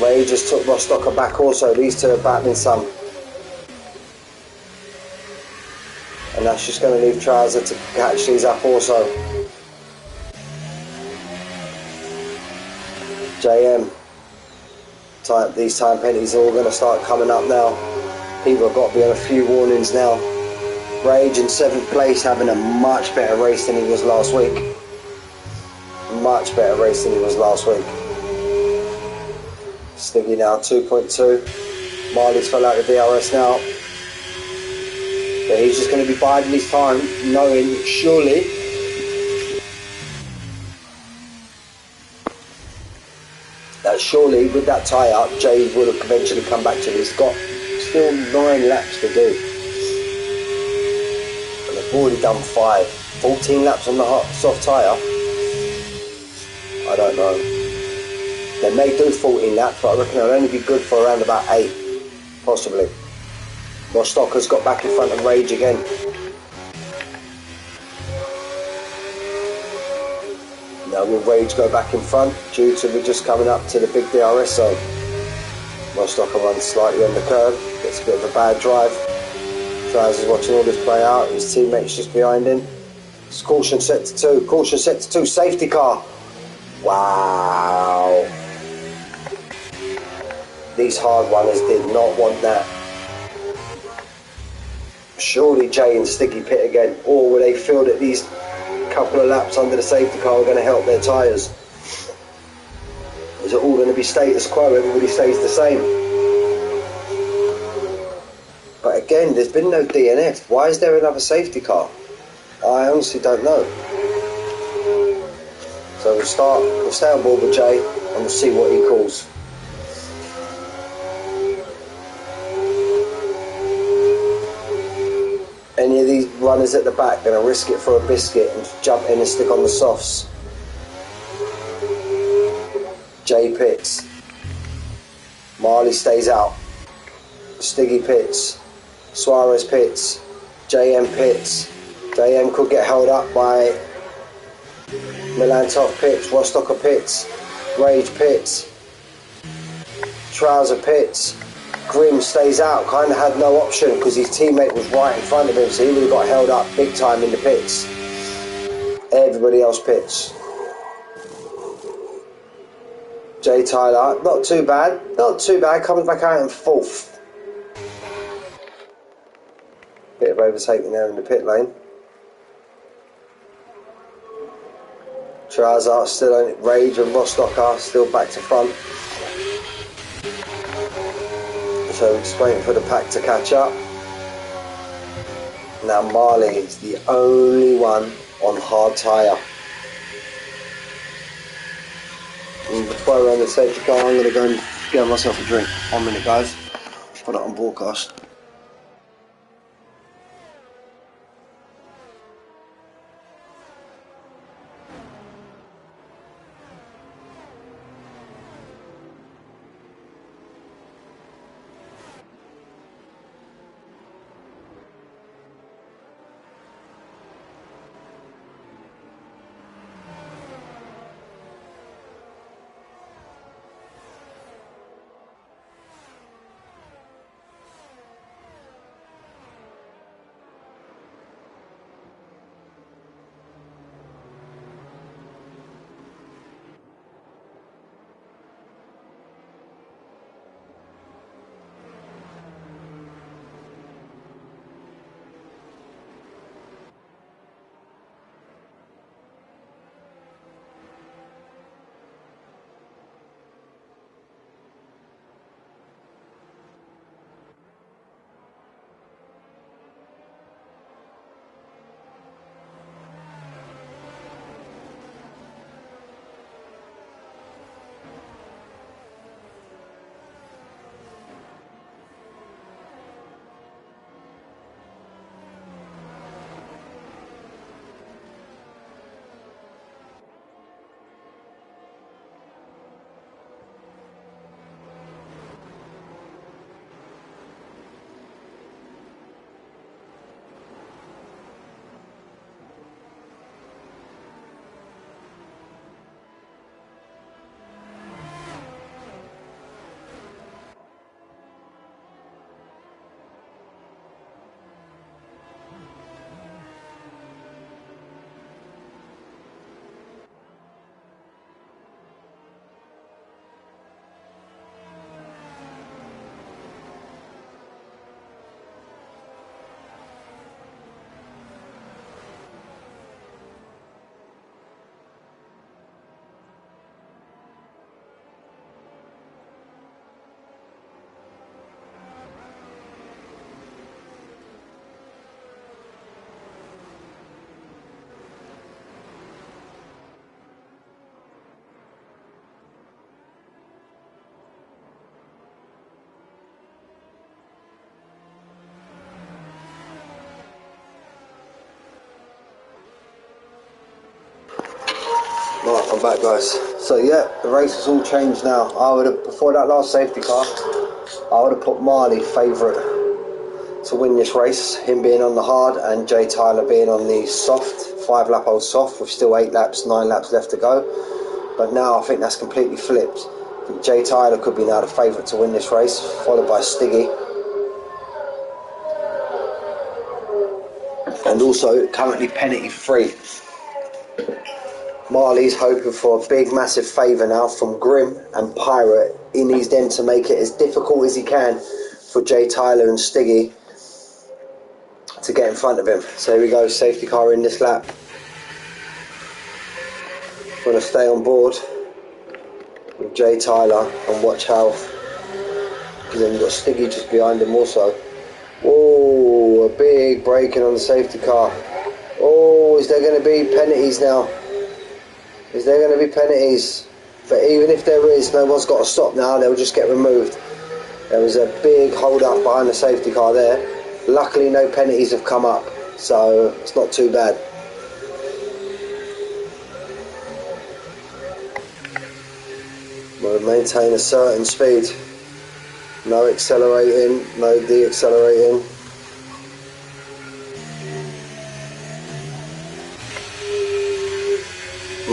Ray just took Rostocker back also. These 2 are battling some. And that's just going to leave Trouser to catch these up also. JM. These time penalties are all going to start coming up now. People have got to be on a few warnings now. Rage in 7th place, having a much better race than he was last week. Much better race than he was last week. Stiggy now 2.2. Marley's fell out of DRS now. But he's just going to be biding his time, knowing surely that with that tyre, Jay would have eventually come back to it. He's got still 9 laps to do. And they've already done 5. 14 laps on the soft tyre. I don't know. They may do 14 laps, but I reckon it'll only be good for around about 8, possibly. Rostocker's got back in front of Rage again. Now will Rage go back in front due to we're just coming up to the big DRS zone. Rostocker runs slightly on the curb, gets a bit of a bad drive. Tries is watching all this play out, his teammate's just behind him. It's caution set to 2, caution set to 2, safety car. Wow. These hard runners did not want that. Surely Jay and Stiggy pit again, or will they feel that these couple of laps under the safety car are going to help their tyres? Is it all going to be status quo, everybody stays the same? But again, there's been no DNF. Why is there another safety car? I honestly don't know. So we'll stay on board with Jay and we'll see what he calls. Any of these runners at the back going to risk it for a biscuit and jump in and stick on the softs? Jay pits. Marley stays out. Stiggy pits. Suarez pits. JM pits. JM could get held up by Milantov pits. Rostocker pits. Rage pits. Trouser pits. Grimm stays out, kind of had no option because his teammate was right in front of him, so he would have got held up big time in the pits. Everybody else pits. Jay Tyler, not too bad, coming back out in 4th. Bit of overtaking there in the pit lane. Trouser still on it, Rage and Rostocker still back to front. So we're just waiting for the pack to catch up. Now Marley is the only one on hard tyre. And before I run the safety car, I'm going to go and get myself a drink. 1 minute guys, put it on broadcast. I'm back, guys. So yeah, the race has all changed now. I would have, before that last safety car, I would have put Marley favourite to win this race, him being on the hard and Jay Tyler being on the soft, 5 lap old soft with still 8 laps, 9 laps left to go. But now I think that's completely flipped. I think Jay Tyler could be now the favourite to win this race, followed by Stiggy. And also currently penalty free. Marley's hoping for a big massive favour now from Grim and Pirate. He needs them to make it as difficult as he can for Jay Tyler and Stiggy to get in front of him. So here we go, safety car in this lap. Going to stay on board with Jay Tyler and watch how, because then you've got Stiggy just behind him also. Oh, a big braking on the safety car. Oh, is there going to be penalties now? Is there going to be penalties? But even if there is, no one's got to stop now, they'll just get removed. There was a big hold up behind the safety car there. Luckily no penalties have come up, so it's not too bad. We'll maintain a certain speed. No accelerating, no de-accelerating.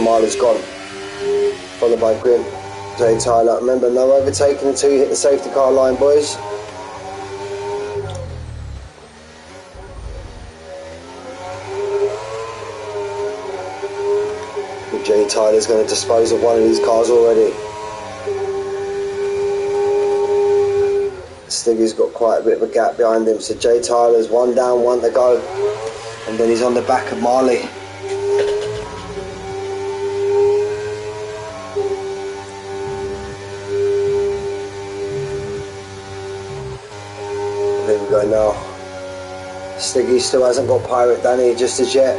Marley's gone, followed by Grim, Jay Tyler. Remember, no overtaking until you hit the safety car line, boys. Jay Tyler's going to dispose of one of these cars already. Stiggy's got quite a bit of a gap behind him, so Jay Tyler's 1 down, 1 to go, and then he's on the back of Marley. There we go now. Stiggy still hasn't got Pirate Danny just as yet.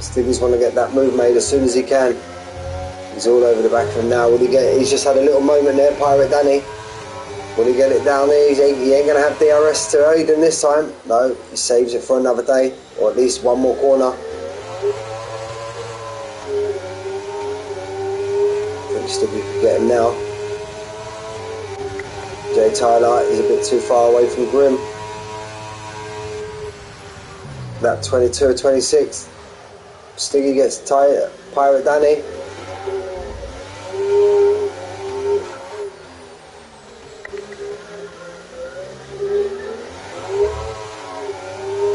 Stiggy's want to get that move made as soon as he can. He's all over the back of him now. Will he get? He's just had a little moment there, Pirate Danny. Will he get it down there? He ain't going to have DRS to aid him this time. No, he saves it for another day, or at least one more corner. I think Stiggy could get him now. Jay Tyler is a bit too far away from Grim. Lap 22 or 26. Stiggy gets tight. Pirate Danny.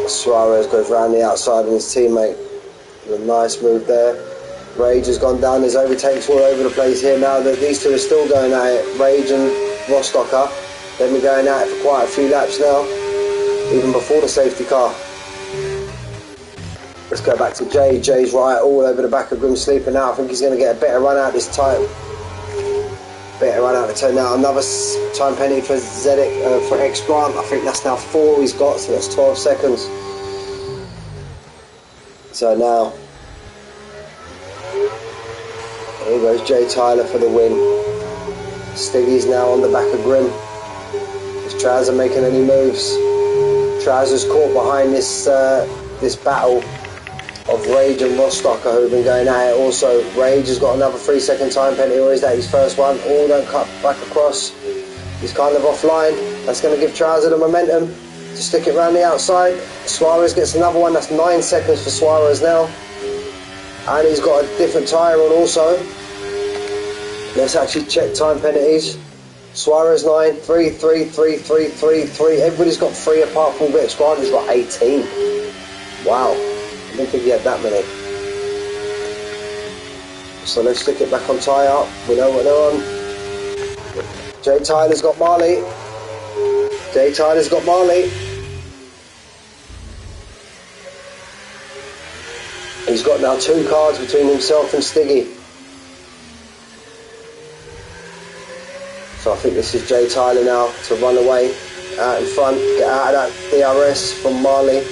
Suarez goes round the outside of his teammate. A nice move there. Rage has gone down. There's overtakes all over the place here now. That these two are still going at it. Rage and Rostocker. They've been going at it for quite a few laps now, even before the safety car. Let's go back to Jay. Jay's right all over the back of Grim Sleeper now. I think he's going to get a better run out this time. Better run out the turn now. Another time penalty for Zedek, for X Grant. I think that's now 4 he's got, so that's 12 seconds. So now, here goes Jay Tyler for the win. Stiggy's now on the back of Grim. Is Trouser making any moves? Trouser's caught behind this this battle of Rage and Rostocker, who've been going at it also. Rage has got another 3-second time penalty, or is that his first one? Oh, don't cut back across. He's kind of offline. That's going to give Trouser the momentum to stick it round the outside. Suarez gets another one. That's 9 seconds for Suarez now. And he's got a different tyre on also. Let's actually check time penalties. Suarez 9, 3, 3, 3, 3, 3, 3. Everybody's got 3 apart from Rex Grant, who's got 18. Wow. I didn't think he had that many. So let's stick it back on tyre. We know what they're on. Jay Tyler's got Marley. Jay Tyler's got Marley. He's got now 2 cars between himself and Stiggy. So I think this is Jay Tyler now to run away out in front, get out of that DRS from Marley.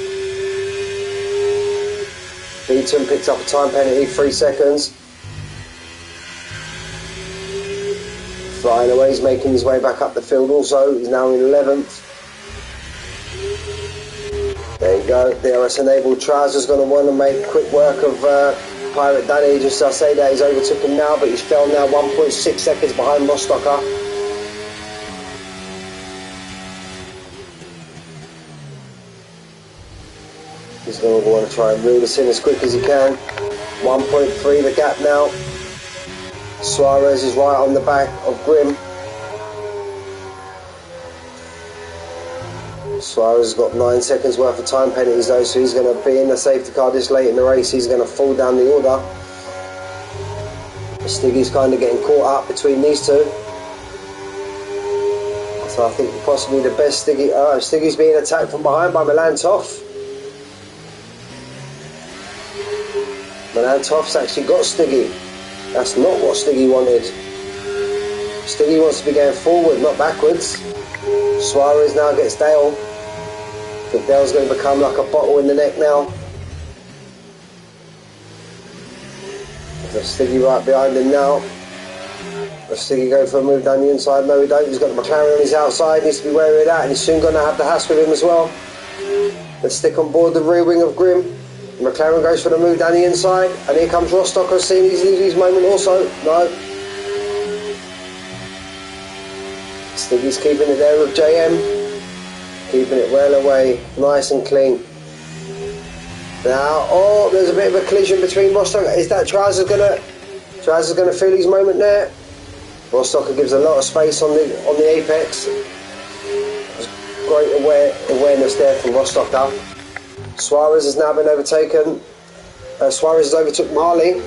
Beaton picks up a time penalty, 3 seconds. Flying away, he's making his way back up the field also. He's now in 11th. There you go, DRS enabled. Trouser's going to want to make quick work of Pirate Danny, just I say that, he's overtook him now, but he's fell now 1.6 seconds behind Rostocker. He's going to want to try and reel this in as quick as he can. 1.3 the gap now. Suarez is right on the back of Grimm. Suarez has got 9 seconds worth of time penalties though, so he's going to be in the safety car this late in the race. He's going to fall down the order. Stiggy's kind of getting caught up between these two. So I think possibly the best Stiggy. Stiggy's being attacked from behind by Milan Toff. Milan Toff's actually got Stiggy. That's not what Stiggy wanted. Stiggy wants to be going forward, not backwards. Suarez now gets Dale. I think Dale's going to become like a bottle in the neck now. There's Stiggy right behind him now. Does Stiggy go for a move down the inside? No, he don't. He's got the McLaren on his outside. Needs to be wary of that, and he's soon going to have the Haas with him as well. Let's stick on board the rear wing of Grimm. McLaren goes for the move down the inside, and here comes Rostocker, seeing his moment also. No. Stiggy's keeping it there with JM. Keeping it well away, nice and clean. Now, oh, there's a bit of a collision between Rostocker. Is that Trousers gonna feel his moment there? Rostocker gives a lot of space on the apex. There's great awareness there from Rostocker. Suarez has now been overtaken. Suarez has overtook Marley.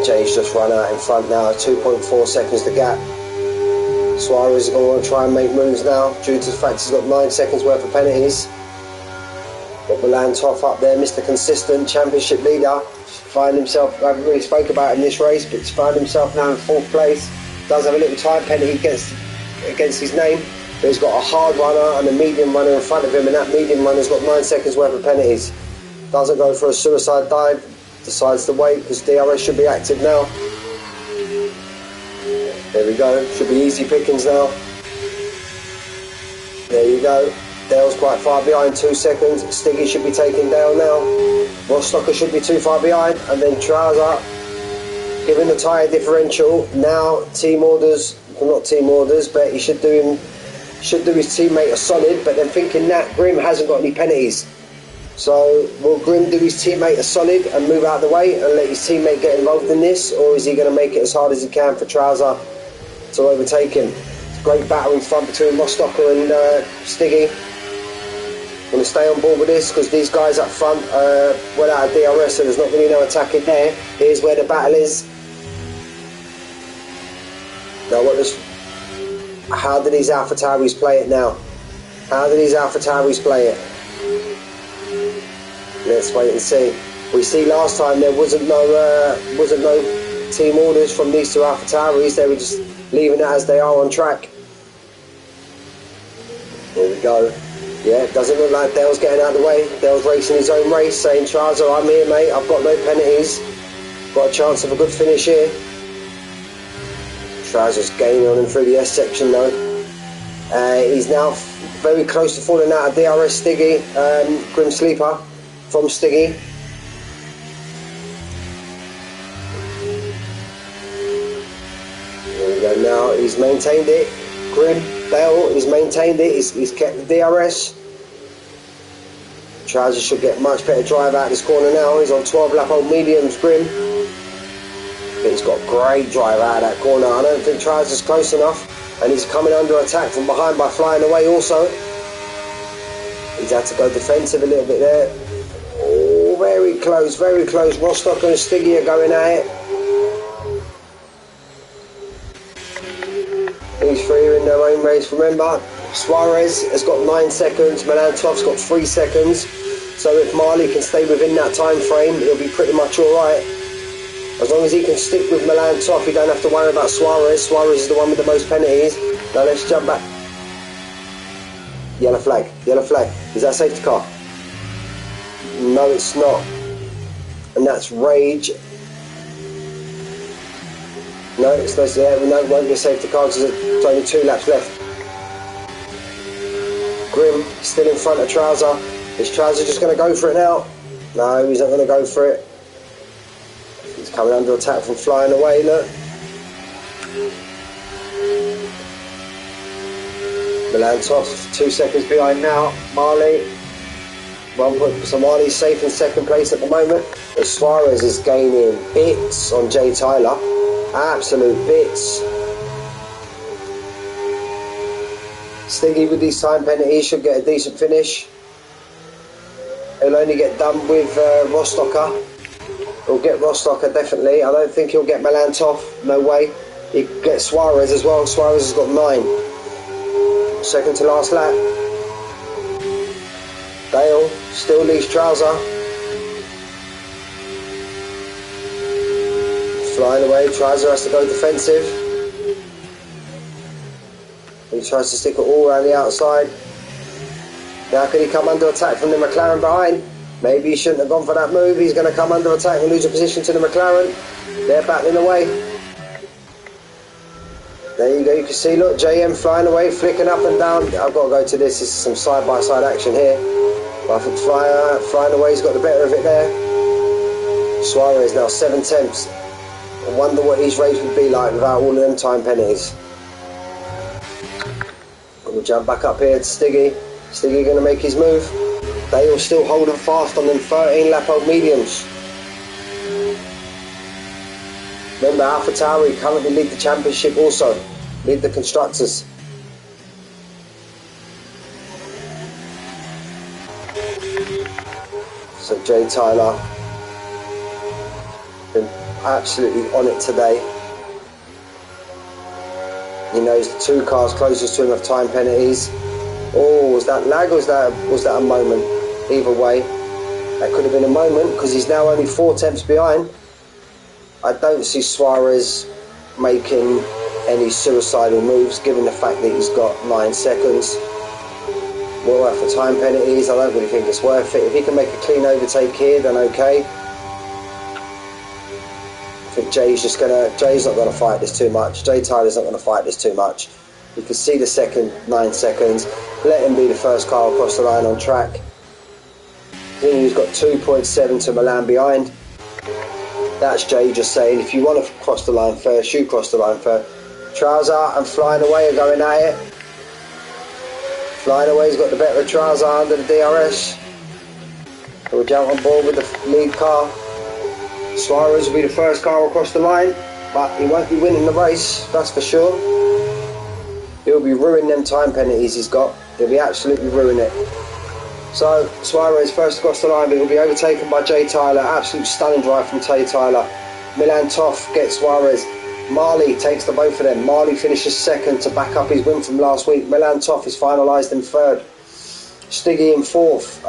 Jay's just run out in front now, 2.4 seconds to gap. Suarez is going to want to try and make moves now, due to the fact he's got 9 seconds worth of penalties. Got Milan Toff up there, Mr. Consistent, championship leader. Find himself, I haven't really spoke about in this race, but he's found himself now in 4th place. Does have a little time penalty against his name, but he's got a hard runner and a medium runner in front of him, and that medium runner's got 9 seconds worth of penalties. Doesn't go for a suicide dive, decides to wait because DRS should be active now. There we go, should be easy pickings now. There you go. Dale's quite far behind, 2 seconds. Stiggy should be taking Dale now. Rostocker should be too far behind, and then Trouser given the tyre differential. Now team orders, well, not team orders, but he should do his teammate a solid, but then thinking that Grimm hasn't got any penalties. So will Grimm do his teammate a solid and move out of the way and let his teammate get involved in this, or is he going to make it as hard as he can for Trouser to overtake him? It's a great battle in front between Rostocker and Stiggy. I'm going to stay on board with this because these guys up front went out of DRS, so there's not really no attacking there. Here's where the battle is. Now how do these AlphaTauris play it now? How do these AlphaTauris play it? Let's wait and see. We see last time there wasn't no team orders from these two AlphaTauris. They were just leaving it as they are on track. There we go. Yeah, it doesn't look like Dale's getting out of the way. Dale's racing his own race, saying, Trouser, I'm here, mate. I've got no penalties. Got a chance of a good finish here. Trouser's gaining on him through the S section, though. He's now very close to falling out of DRS Stiggy, Grim Sleeper from Stiggy. There we go now. He's maintained it. Grim Dale, he's maintained it. He's kept the DRS. Trouser should get much better drive out this corner now. He's on 12 lap old mediums, Grim. But he's got great drive out of that corner. I don't think Trouser's close enough. And he's coming under attack from behind by flying away also. He's had to go defensive a little bit there. Oh, very close, very close. Rostocker and Stiggy are going at it. These three are in their own race. Remember, Suarez has got 9 seconds. Milan Toff's got 3 seconds. So if Marley can stay within that time frame, he'll be pretty much alright. As long as he can stick with Milan Toff, he don't have to worry about Suarez. Suarez is the one with the most penalties. Now let's jump back. Yellow flag, yellow flag. Is that safety car? No, it's not. And that's Rage. No, it's not there. No, it won't be a safety car because there's only 2 laps left. Grim still in front of Trouser. Is Trouser just going to go for it now? No, he's not going to go for it. He's coming under attack from flying away, look. Milantov 2 seconds behind now. Marley 1 point, so Marley's safe in second place at the moment. As Suarez is gaining bits on Jay Tyler, absolute bits. Stiggy with these time penalties should get a decent finish. He'll only get done with Rostocker. He'll get Rostocker definitely. I don't think he'll get Milantov, no way. He gets Suarez as well. Suarez has got 9. Second to last lap. Dale still leads Trouser. Flying away, Trouser has to go defensive. He tries to stick it all around the outside. Now can he come under attack from the McLaren behind? Maybe he shouldn't have gone for that move. He's going to come under attack and lose a position to the McLaren. They're battling away. There you go, you can see, look, JM flying away, flicking up and down. I've got to go to this. This is some side-by-side action here. But I think flying away's got the better of it there. Suarez now 7 tenths. I wonder what his race would be like without all of them time penalties. We'll jump back up here to Stiggy. Stiggy going to make his move. Dale still holding fast on them 13 lap old mediums. Remember, AlphaTauri currently lead the championship also. Lead the constructors. So Jay Tyler been absolutely on it today. He knows the 2 cars closest to him have time penalties. Oh, was that lag or was that a moment? Either way, that could have been a moment because he's now only 4 tenths behind. I don't see Suarez making any suicidal moves given the fact that he's got 9 seconds. Well, for time penalties, I don't really think it's worth it. If he can make a clean overtake here, then okay. I think Jay's not going to fight this too much. Jay Tyler's not going to fight this too much. You can see the second 9 seconds. Let him be the first car across the line on track. He's got 2.7 to Milan behind. That's Jay just saying, if you want to cross the line first, you cross the line first. Trouser and flying away are going at it. Flying away's got the better of Trouser under the DRS. He'll jump on board with the lead car. Suarez will be the first car across the line, but he won't be winning the race, that's for sure. He'll be ruining them time penalties he's got. He'll be absolutely ruining it. So Suarez first across the line, but he'll be overtaken by Jay Tyler. Absolute stunning drive from Jay Tyler. Milantov gets Suarez. Marley takes the both of them. Marley finishes second to back up his win from last week. Milantov is finalised in third. Stiggy in fourth.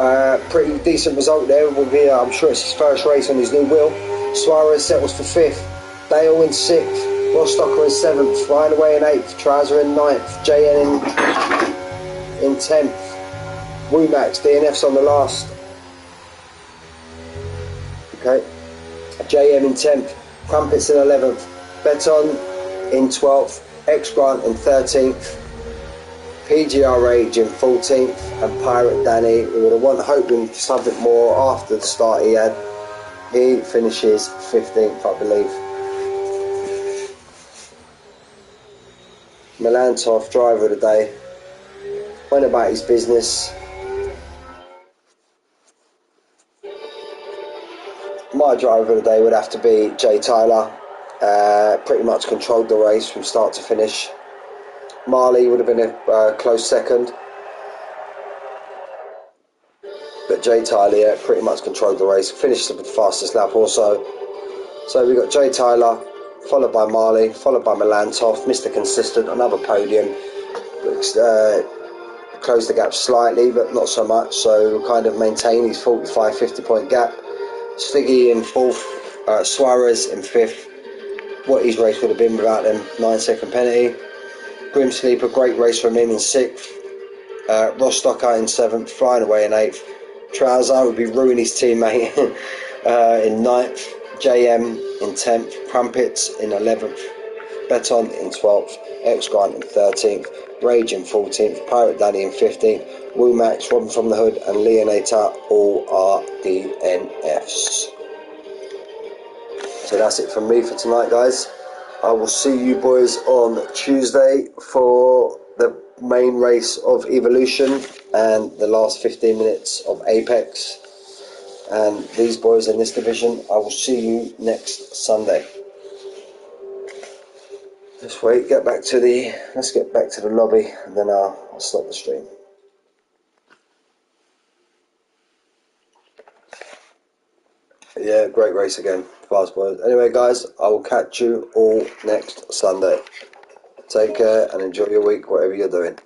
Pretty decent result there. Will be, I'm sure it's his first race on his new wheel. Suarez settles for fifth. Dale in sixth. Rostocker in seventh. Flying away in eighth. Trouser in ninth. JN in 10th. Womax, DNF's on the last. Okay. JM in 10th. Crumpets in 11th. Beton in 12th. X Grant in 13th. PGR Rage in 14th. And Pirate Danny, we would have hoping for something more after the start he had. He finishes 15th, I believe. Milantov, driver of the day, went about his business. My driver of the day would have to be Jay Tyler. Pretty much controlled the race from start to finish. Marley would have been a close second, but Jay Tyler pretty much controlled the race. Finished with the fastest lap also. So we got Jay Tyler, followed by Marley, followed by Milantov, Mr. Consistent, another podium. Closed the gap slightly, but not so much, so we'll kind of maintain his 45-50 point gap. Stiggy in fourth, Suarez in fifth. What his race would have been without them 9-second penalty. Grim Sleeper, great race from him in sixth. Rostocker in seventh, flying away in eighth. Trouser would be ruining his teammate in ninth. JM in 10th, Crumpets in 11th. Beton in 12th, X Grant in 13th, Rage in 14th, Pirate Danny in 15th, Will Max, Robin from the Hood and Leonator all are DNFs. So that's it from me for tonight, guys. I will see you boys on Tuesday for the main race of Evolution and the last 15 minutes of Apex. And these boys in this division, I will see you next Sunday. Let's get back to the lobby, and then I'll stop the stream. Yeah, great race again, fast boys. Anyway, guys, I will catch you all next Sunday. Take care and enjoy your week, whatever you're doing.